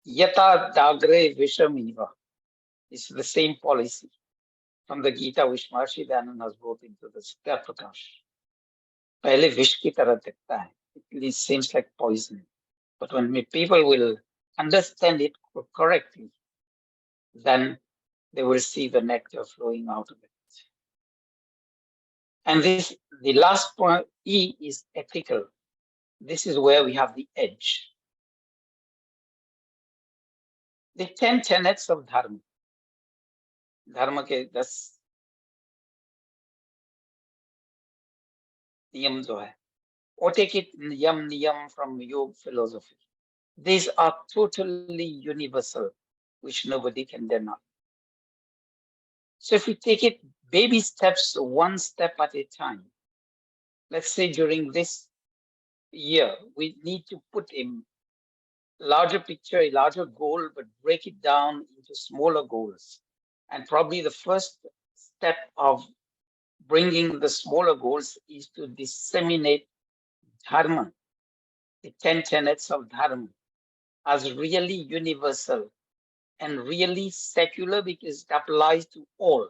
Yata dagre vishamiva is the same policy from the Gita which Maharishi Dayananda has brought into the Satya Prakash. Pehle vish ki tarah dikhta hai. It seems like poison. But when people will understand it correctly, then they will see the nectar flowing out of it. And the last point, E, is ethical. This is where we have the edge. The 10 tenets of Dharma. Dharma ke 10 niyam jo hai. Or take it niyam from yoga philosophy. These are totally universal, which nobody can deny. So if we take it baby steps, one step at a time, let's say during this year, we need to put a larger picture, a larger goal, but break it down into smaller goals. And probably the first step of bringing the smaller goals is to disseminate Dharma, the 10 tenets of Dharma, as really universal and really secular because it applies to all.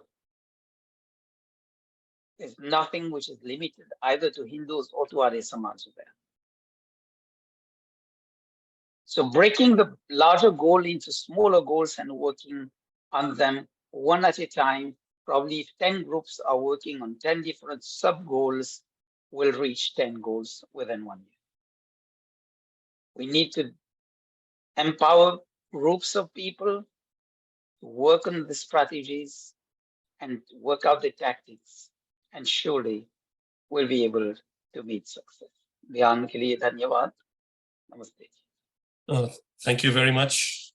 There's nothing which is limited either to Hindus or to Arya Samaj there. So breaking the larger goal into smaller goals and working on them one at a time, probably if 10 groups are working on 10 different sub-goals, we'll reach 10 goals within 1 year. We need to empower groups of people to work on the strategies and work out the tactics, and surely we'll be able to meet success. ध्यान के लिए धन्यवाद. Namaste. Thank you very much,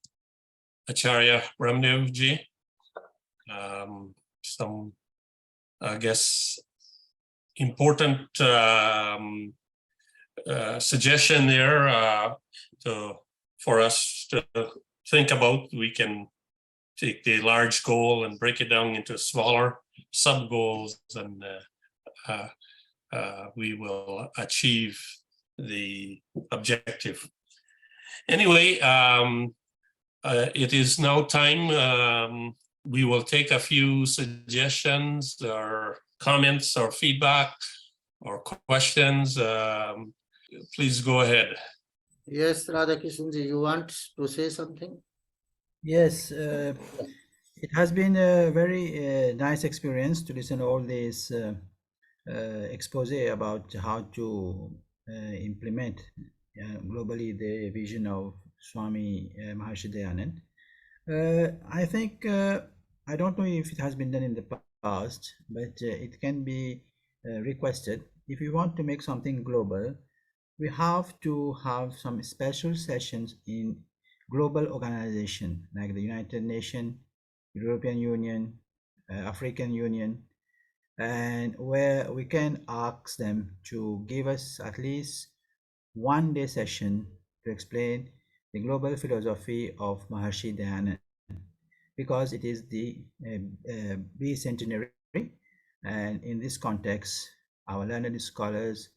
Acharya Ramdev ji. Some, I guess, important suggestion there for us to think about. We can take the large goal and break it down into smaller sub goals, and we will achieve the objective. Anyway, it is now time. We will take a few suggestions or comments or feedback or questions. Please go ahead. Yes, Radhakishanji, you want to say something? Yes, it has been a very nice experience to listen to all these expose about how to implement globally the vision of Swami Maharshi Dayanand. I think I don't know if it has been done in the past, but it can be requested. If you want to make something global, we have to have some special sessions in global organization like the United Nations, European Union, African Union, and where we can ask them to give us at least 1 day session to explain the global philosophy of Maharshi Dayanand, because it is the bicentenary, and in this context our learned scholars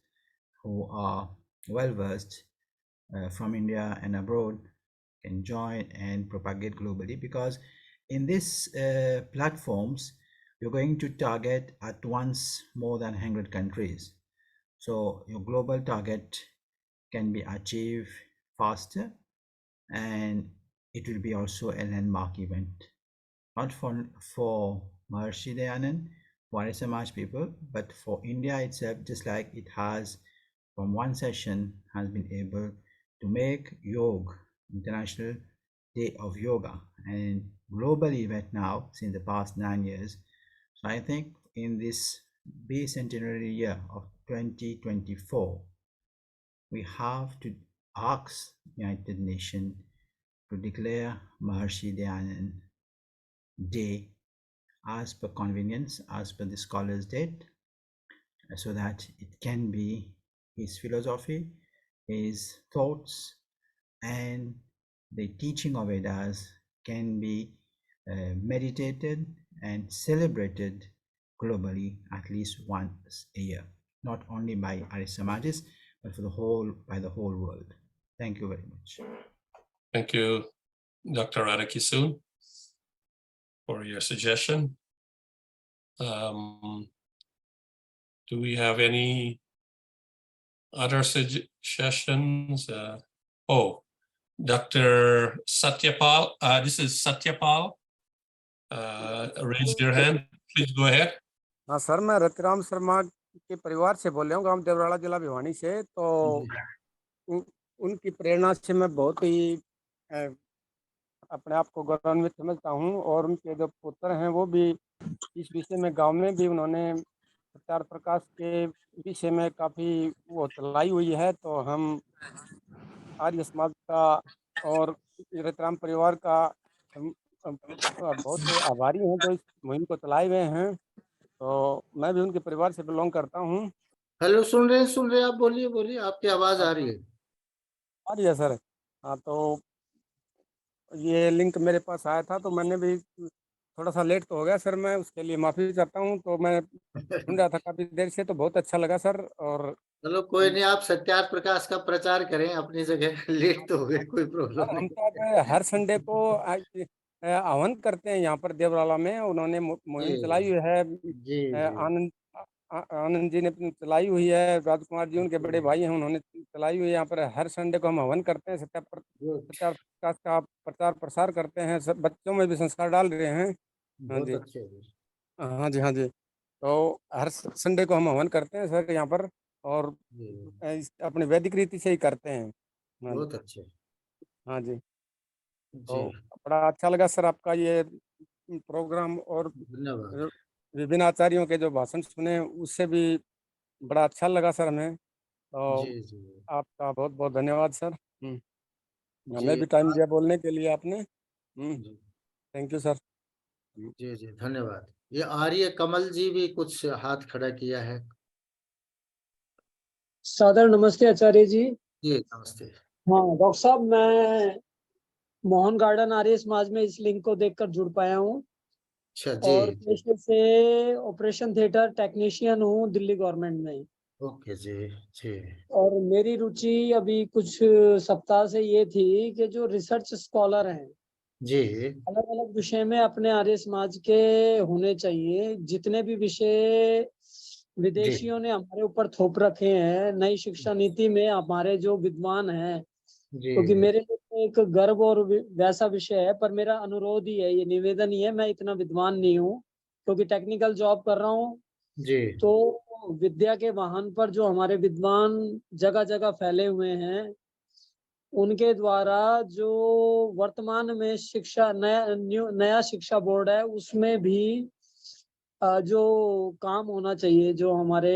who are well versed from India and abroad can join and propagate globally, because in these platforms you're going to target at once more than 100 countries, so your global target can be achieved faster, and it will be also a landmark event, not for Maharshi Dayanand, for Arya Samaj people, but for India itself, just like it has from one session has been able to make Yoga International Day of Yoga and global event now since the past 9 years. So I think in this bicentenary year of 2024, we have to ask United Nations to declare Maharshi Dayanand Day as per convenience, as per the scholar's date, so that it can be his philosophy, his thoughts, and the teaching of Vedas can be meditated and celebrated globally at least once a year, not only by Arya Samajas, but for by the whole world. Thank you very much. Thank you, Dr. Radhakisun, for your suggestion. Do we have any other suggestions? Dr. Satyapal, this is Satyapal. Raise your hand. Please go ahead. हाँ sir, मैं रतिराम शर्मा के परिवार से बोल रहा हूँ, गांव देवराड़ा, जिला भिवानी से। तो उनकी प्रेरणा से मैं बहुत ही अपने आप को गौरवान्वित समझता हूँ, और उनके जो पुत्र हैं वो भी इस विषय में गांव में भी उन्होंने प्रचार प्रकाश के विषय में काफ़ी वो चलाई हुई है। तो हम आर्य समाज का और रतिराम परिवार का बहुत आभारी हैं जो इस मुहिम को चलाए हुए हैं। तो मैं भी उनके परिवार से बिलोंग करता हूँ। हेलो, सुन रहे आप, बोलिए, आपकी आवाज आ रही है। आ रही है सर? हाँ, तो ये लिंक मेरे पास आया था, तो मैंने भी थोड़ा सा लेट तो हो गया सर, मैं उसके लिए माफी चाहता हूँ। तो मैं सुन रहा था काफी देर से, तो बहुत अच्छा लगा सर। और चलो कोई नहीं, आप सत्यार्थ प्रकाश का प्रचार करें अपनी जगह। लेट तो हो गए, कोई प्रॉब्लम हम नहीं। तो अब हर संडे को आह्वान करते हैं यहाँ पर देवराला में। उन्होंने मुहिम चलाई हुई है, आनंद जी ने चलाई हुई है, राजकुमार जी उनके बड़े भाई हैं, उन्होंने चलाई हुई है। यहाँ पर हर संडे को हम हवन करते हैं, सत्यार्थ प्रकाश का प्रचार प्रसार करते हैं, सब बच्चों में भी संस्कार डाल रहे हैं। हाँ जी, हाँ जी, हाँ जी। तो हर संडे को हम हवन करते हैं सर यहाँ पर, और अपने वैदिक रीति से ही करते हैं। बहुत अच्छे। हाँ जी, तो बड़ा अच्छा लगा सर आपका ये प्रोग्राम, और विभिन्न आचार्यों के जो भाषण सुने उससे भी बड़ा अच्छा लगा सर हमें। तो आपका बहुत बहुत धन्यवाद सर। हमें भी टाइम दिया बोलने के लिए आपने। Thank you sir. जी, धन्यवाद। ये आर्य कमल जी भी कुछ हाथ खड़ा किया है। सादर नमस्ते आचार्य जी। जी नमस्ते। हाँ डॉक्टर साहब, मैं मोहन गार्डन आर्य समाज में इस लिंक को देखकर जुड़ पाया हूँ अच्छा जी। और पेशे से ऑपरेशन थिएटर टेक्नीशियन हूँ दिल्ली गवर्नमेंट में। ओके जी। जी और मेरी रुचि अभी कुछ सप्ताह से ये थी कि जो रिसर्च स्कॉलर हैं जी अलग अलग विषय में अपने आर्य समाज के होने चाहिए। जितने भी विषय विदेशियों ने हमारे ऊपर थोप रखे हैं नई शिक्षा नीति में, हमारे जो विद्वान हैं, जी क्योंकि मेरे लिए तो एक गर्व और वैसा विषय है, पर मेरा अनुरोध ही है, ये निवेदन ही है, मैं इतना विद्वान नहीं हूँ क्योंकि टेक्निकल जॉब कर रहा हूँ। जी तो विद्या के वाहन पर जो हमारे विद्वान जगह जगह फैले हुए हैं, उनके द्वारा जो वर्तमान में शिक्षा नया शिक्षा बोर्ड है उसमें भी जो काम होना चाहिए, जो हमारे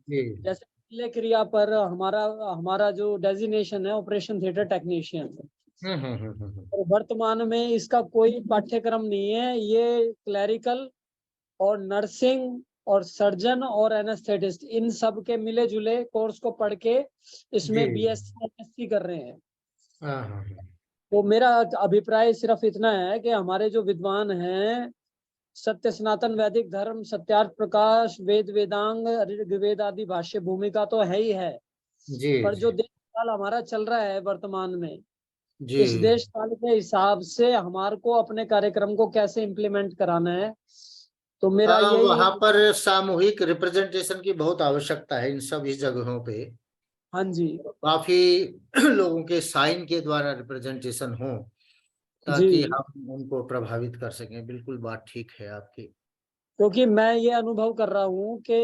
जी जैसे पहले क्रिया पर हमारा हमारा जो डेजिग्नेशन है ऑपरेशन थिएटर टेक्नीशियन, और वर्तमान में इसका कोई पाठ्यक्रम नहीं है। ये क्लैरिकल और नर्सिंग और सर्जन और एनेस्थेटिस्ट इन सब के मिले जुले कोर्स को पढ़ के इसमें जी बीएससी एमएससी कर रहे हैं। हाँ हाँ तो मेरा अभिप्राय सिर्फ इतना है कि हमारे जो विद्वान हैं, सत्य सनातन वैदिक धर्म सत्यार्थ प्रकाश वेद वेदांग ऋग्वेद आदि भाष्य भूमिका तो है ही है, जी पर जी जो देश काल हमारा चल रहा है वर्तमान में, जी इस देश काल के हिसाब से हमारे को अपने कार्यक्रम को कैसे इम्प्लीमेंट कराना है, तो मेरा हाँ, यही। वहाँ पर सामूहिक रिप्रेजेंटेशन की बहुत आवश्यकता है इन सभी जगहों पे। हाँ जी काफी लोगों के साइन के द्वारा रिप्रेजेंटेशन हो जी, ताकि हम उनको प्रभावित कर सकें। बिल्कुल बात ठीक है आपकी। क्योंकि मैं ये अनुभव कर रहा हूँ कि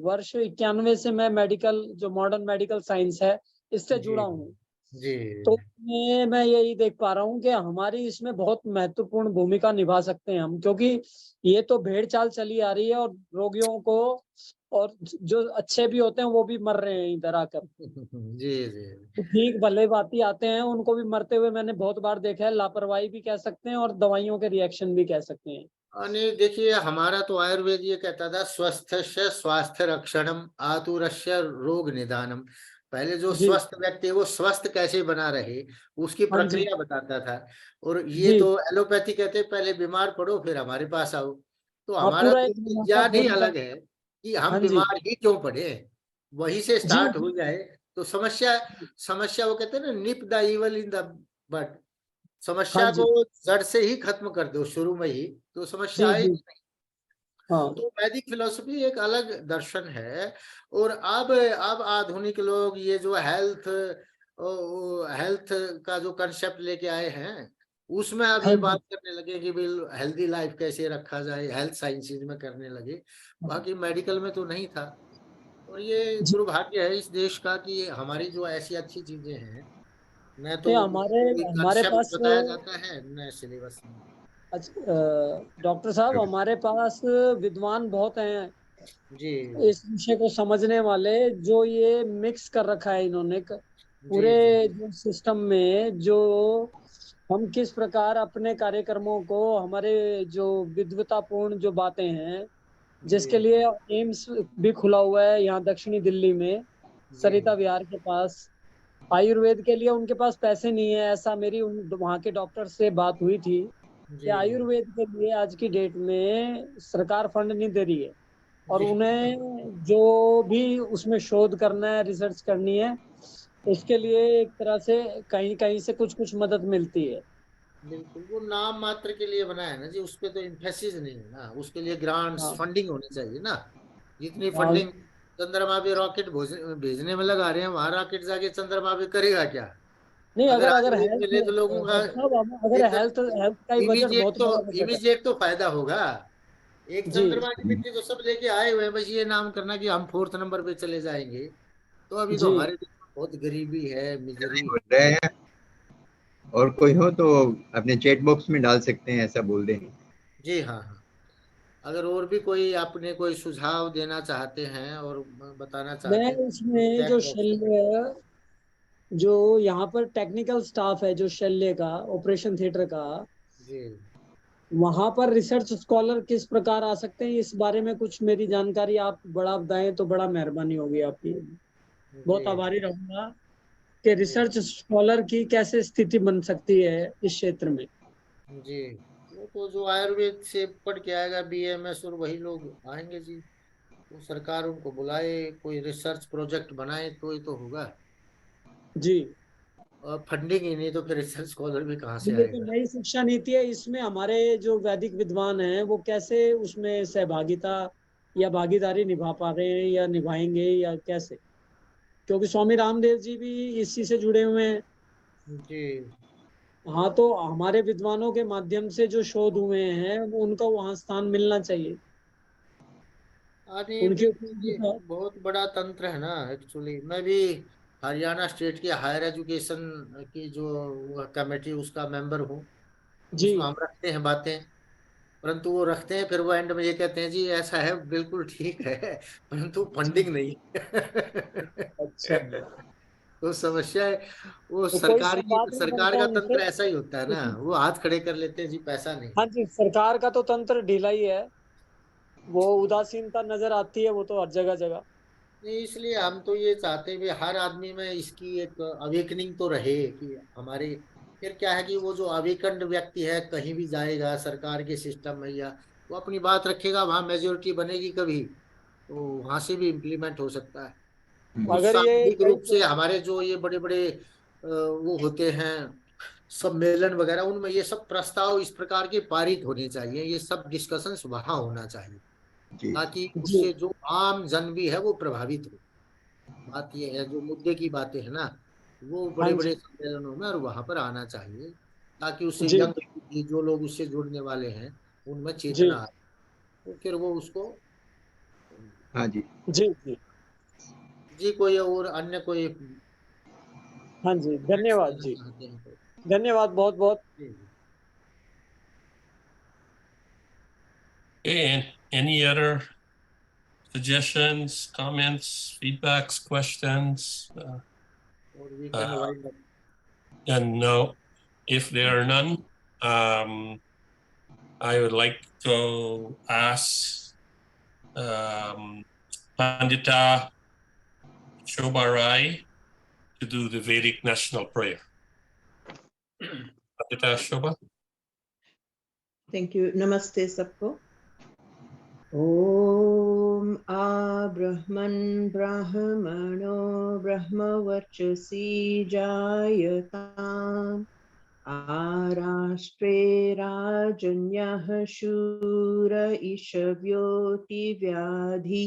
वर्ष 91 से मैं मेडिकल जो मॉडर्न मेडिकल साइंस है इससे जी जुड़ा हूँ। जी तो मैं यही देख पा रहा हूँ कि हमारी इसमें बहुत महत्वपूर्ण भूमिका निभा सकते हैं हम, क्योंकि ये तो भेड़ चाल चली आ रही है और रोगियों को, और जो अच्छे भी होते हैं वो भी मर रहे हैं इधर आकर। जी जी ठीक भले बाती आते हैं उनको भी मरते हुए मैंने बहुत बार देखा है। लापरवाही भी कह सकते हैं और दवाइयों के रिएक्शन भी कह सकते हैं। आणि देखिए, हमारा तो आयुर्वेद ये कहता था स्वस्थस्य स्वास्थ्य रक्षणम आतुरस्य रोग निदानम। पहले जो जी स्वस्थ व्यक्ति है वो स्वस्थ कैसे बना रहे उसकी हाँ जी प्रक्रिया बताता था। और ये जी, तो एलोपैथी कहते हैं पहले बीमार पड़ो फिर हमारे पास आओ। तो हाँ हमारा पूरा तो एक विज्ञान ही अलग है कि हम हाँ जी बीमार ही क्यों पड़े, वहीं से जी स्टार्ट हो जाए तो समस्या समस्या वो कहते हैं ना, निप the evil in the but. हाँ समस्या जी को जड़ से ही खत्म कर दो शुरू में ही तो समस्या जी जी, आएगी। हाँ तो वैदिक फिलोसफी एक अलग दर्शन है। और अब आधुनिक लोग ये जो हेल्थ का जो कंसेप्ट लेके आए हैं उसमें अब हाँ ये जी बात करने लगे कि बिल हेल्दी लाइफ कैसे रखा जाए, हेल्थ साइंसेज में करने लगे। बाकी मेडिकल में तो नहीं था। और ये जी। दुर्भाग्य है इस देश का कि हमारी जो ऐसी अच्छी चीजें हैं न तो ये हमारे कोई हमारे कंसेप्ट पास बताया जाता है न सिलेबस में। डॉक्टर साहब, हमारे पास विद्वान बहुत हैं जी इस विषय को समझने वाले, जो ये मिक्स कर रखा है इन्होंने जी पूरे जी जो सिस्टम में, जो हम किस प्रकार अपने कार्यक्रमों को, हमारे जो विद्वतापूर्ण जो बातें हैं, जी जिसके लिए एम्स भी खुला हुआ है यहाँ दक्षिणी दिल्ली में जी सरिता विहार के पास। आयुर्वेद के लिए उनके पास पैसे नहीं है, ऐसा मेरी उन वहाँ के डॉक्टर से बात हुई थी कि जी आयुर्वेद के लिए आज की डेट में सरकार फंड नहीं दे रही है, और जी उन्हें जो भी उसमें शोध करना है, रिसर्च करनी है, उसके लिए एक तरह से कहीं कहीं से कुछ कुछ मदद मिलती है। बिल्कुल, वो नाम मात्र के लिए बना है ना जी, उस पे तो इम्फेसिस नहीं है ना। उसके लिए ग्रांट्स हाँ फंडिंग होनी चाहिए ना। जितनी हाँ फंडिंग चंद्रमा पे रॉकेट भेजने में लगा रहे हैं, वहां रॉकेट जाके चंद्रमा पे करेगा क्या? नहीं, अगर अगर अगर आयुर्वेद हेल्थ मिले तो लोगों का डॉक्टर साहब, अगर एक हेल्थ हेल्थ का ही बजट बहुत बड़ा बजट है। इमीजिएट तो फायदा होगा। एक जी चंद्रमा की मिट्टी तो सब लेके आए हुए हैं, बस ये नाम करना कि हम 4th नंबर पे चले जाएंगे। तो अभी तो जी, हमारे देश में बहुत गरीबी है, मिजरी बोल है। रहे हैं और कोई हो तो अपने चैट बॉक्स में डाल सकते हैं, ऐसा बोल दें। जी हाँ हाँ। अगर और भी कोई आपने कोई सुझाव देना चाहते हैं और बताना मैं चाहते हैं तो इसमें चैट जो बॉक्स में। शल्य, जो यहाँ पर टेक्निकल स्टाफ है जो शल्य का ऑपरेशन थिएटर का, जी वहां पर रिसर्च स्कॉलर किस प्रकार आ सकते हैं, इस बारे में कुछ मेरी जानकारी आप बड़ा बताएं तो बड़ा मेहरबानी होगी आपकी। बहुत आभारी रहूंगा कि रिसर्च स्कॉलर की कैसे स्थिति बन सकती है इस क्षेत्र में। जी, वो तो जो आयुर्वेद से पढ़ के आएगा BMS और वही लोग आएंगे जी। तो सरकार उनको बुलाए, कोई रिसर्च प्रोजेक्ट बनाए तो ही तो होगा। जी, और फंडिंग ही नहीं तो फिर रिसर्च स्कॉलर भी कहाँ से ये तो आएगा। नई शिक्षा नीति है, इसमें हमारे जो वैदिक विद्वान हैं वो कैसे उसमें सहभागिता या भागीदारी निभा पा रहे हैं या निभाएंगे या कैसे, क्योंकि स्वामी रामदेव जी भी इसी से जुड़े हुए हैं। जी हाँ, तो हमारे विद्वानों के माध्यम से जो शोध हुए हैं उनका वहाँ स्थान मिलना चाहिए। अरे उनकी बिल्कुल जी, उपयोगिता। बहुत बड़ा तंत्र है ना। एक्चुअली मैं भी हरियाणा स्टेट की हायर एजुकेशन की जो कमेटी उसका मेंबर हूँ। जी। उसमें हम रखते हैं बातें, परंतु वो रखते हैं फिर वो एंड में ये कहते हैं जी ऐसा है, बिल्कुल ठीक है, परंतु फंडिंग नहीं। अच्छा, तो समस्या है, वो तो कोई सरकार की, संवाद नहीं सरकार बनता का उनसे। तंत्र ऐसा ही होता है ना, वो हाथ खड़े कर लेते हैं जी, पैसा नहीं। हाँ जी, सरकार का तो तंत्र ढीला ही है, वो उदासीनता नजर आती है, वो तो हर जगह जगह। नहीं, इसलिए हम तो ये चाहते हैं भी हर आदमी में इसकी एक अवेकनिंग तो रहे कि हमारे, फिर क्या है कि वो जो अवेकन्ड व्यक्ति है कहीं भी जाएगा सरकार के सिस्टम में, या वो अपनी बात रखेगा, वहां मेजोरिटी बनेगी कभी, तो वहां से भी इम्प्लीमेंट हो सकता है। कुछ अगर ये सामूहिक कई रूप से हमारे जो ये बड़े बड़े वो होते हैं सम्मेलन वगैरह, उनमें ये सब प्रस्ताव इस प्रकार के पारित होने चाहिए, ये सब डिस्कशंस वहां होना चाहिए, जी ताकि जी उससे जो आम जन भी है वो प्रभावित हो। बात ये है, जो मुद्दे की बातें है ना, वो हाँ बड़े जी बड़े सम्मेलनों में और वहां पर आना चाहिए, ताकि उससे जी यंग जो लोग उससे जुड़ने वाले हैं उनमें जी चेतना आए, तो फिर वो उसको। हाँ जी। जी जी। जी, कोई और अन्य कोई हाँ जी, धन्यवाद कहना जी, चाहते हैं तो। धन्यवाद बहुत बहुत। जी। And any other suggestions, comments, feedbacks, questions? और we can Uh, wind up. and no, if there are none, I would like to ask Pandita Shobha Rai to do the Vedic National Prayer. Pandita Shobha. Thank you. नमस्ते सबको। ओम आ ब्रह्मन् ब्राह्मणो ब्रह्मवर्चसी जायताम् आराष्ट्रे राजन्यः शूर ईशव्योति व्याधि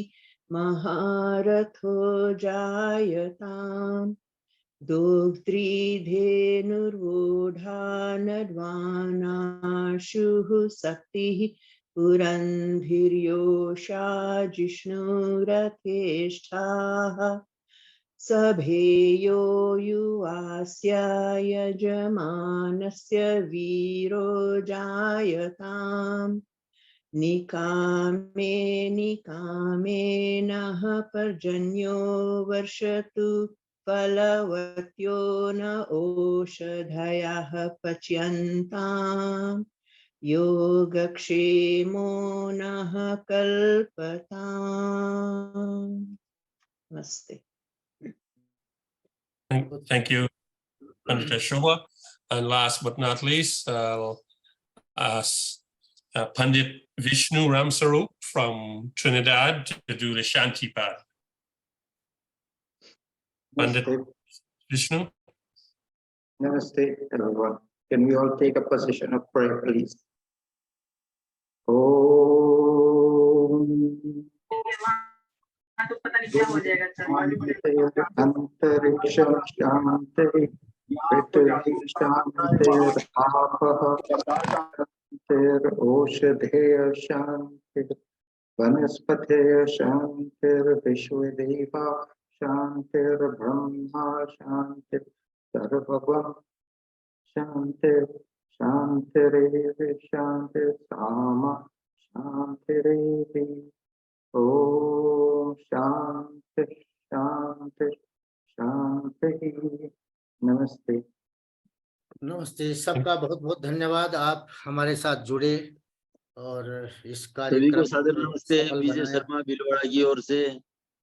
महारथो जायताम् दुग्ध्रिधेनुर्वोढा नर्वाणाशुः शक्तिः पुरन्धिर्योषा जिष्णुरथेष्ठाः सभेयो युवास्य यजमानस्य वीरो जायताम् निकामे निकामेनः पर्जन्यो वर्षतु फलवत्यो न ओषधयः पच्यन्ताम् योगक्षेमो नः कल्पताम्। नमस्ते। Thank you, Pandita Shobha. And last but not least, I'll ask Pandit Vishnu Ramsarup from Trinidad to do the shanti pad. Pandit Vishnu. Namaste, everyone. Can we all take a position of prayer, please? Om. Antariksham Shanti, Prithvi Shanti, Apah Shantir, Oshadheya Shanti, Vanaspateya Shantir, Vishwadeva Shantir, Brahma Shanti, Sarvavam Shanti, Shantirevi Shanti, Sama Shantirevi. Om Shanti Shanti Shanti. Namaste. नमस्ते, सबका बहुत बहुत धन्यवाद, आप हमारे साथ जुड़े और इस सभी को कार्यक्रम सादर को नमस्ते। सफल विजय बनाया। शर्मा भीलवाड़ा की ओर से।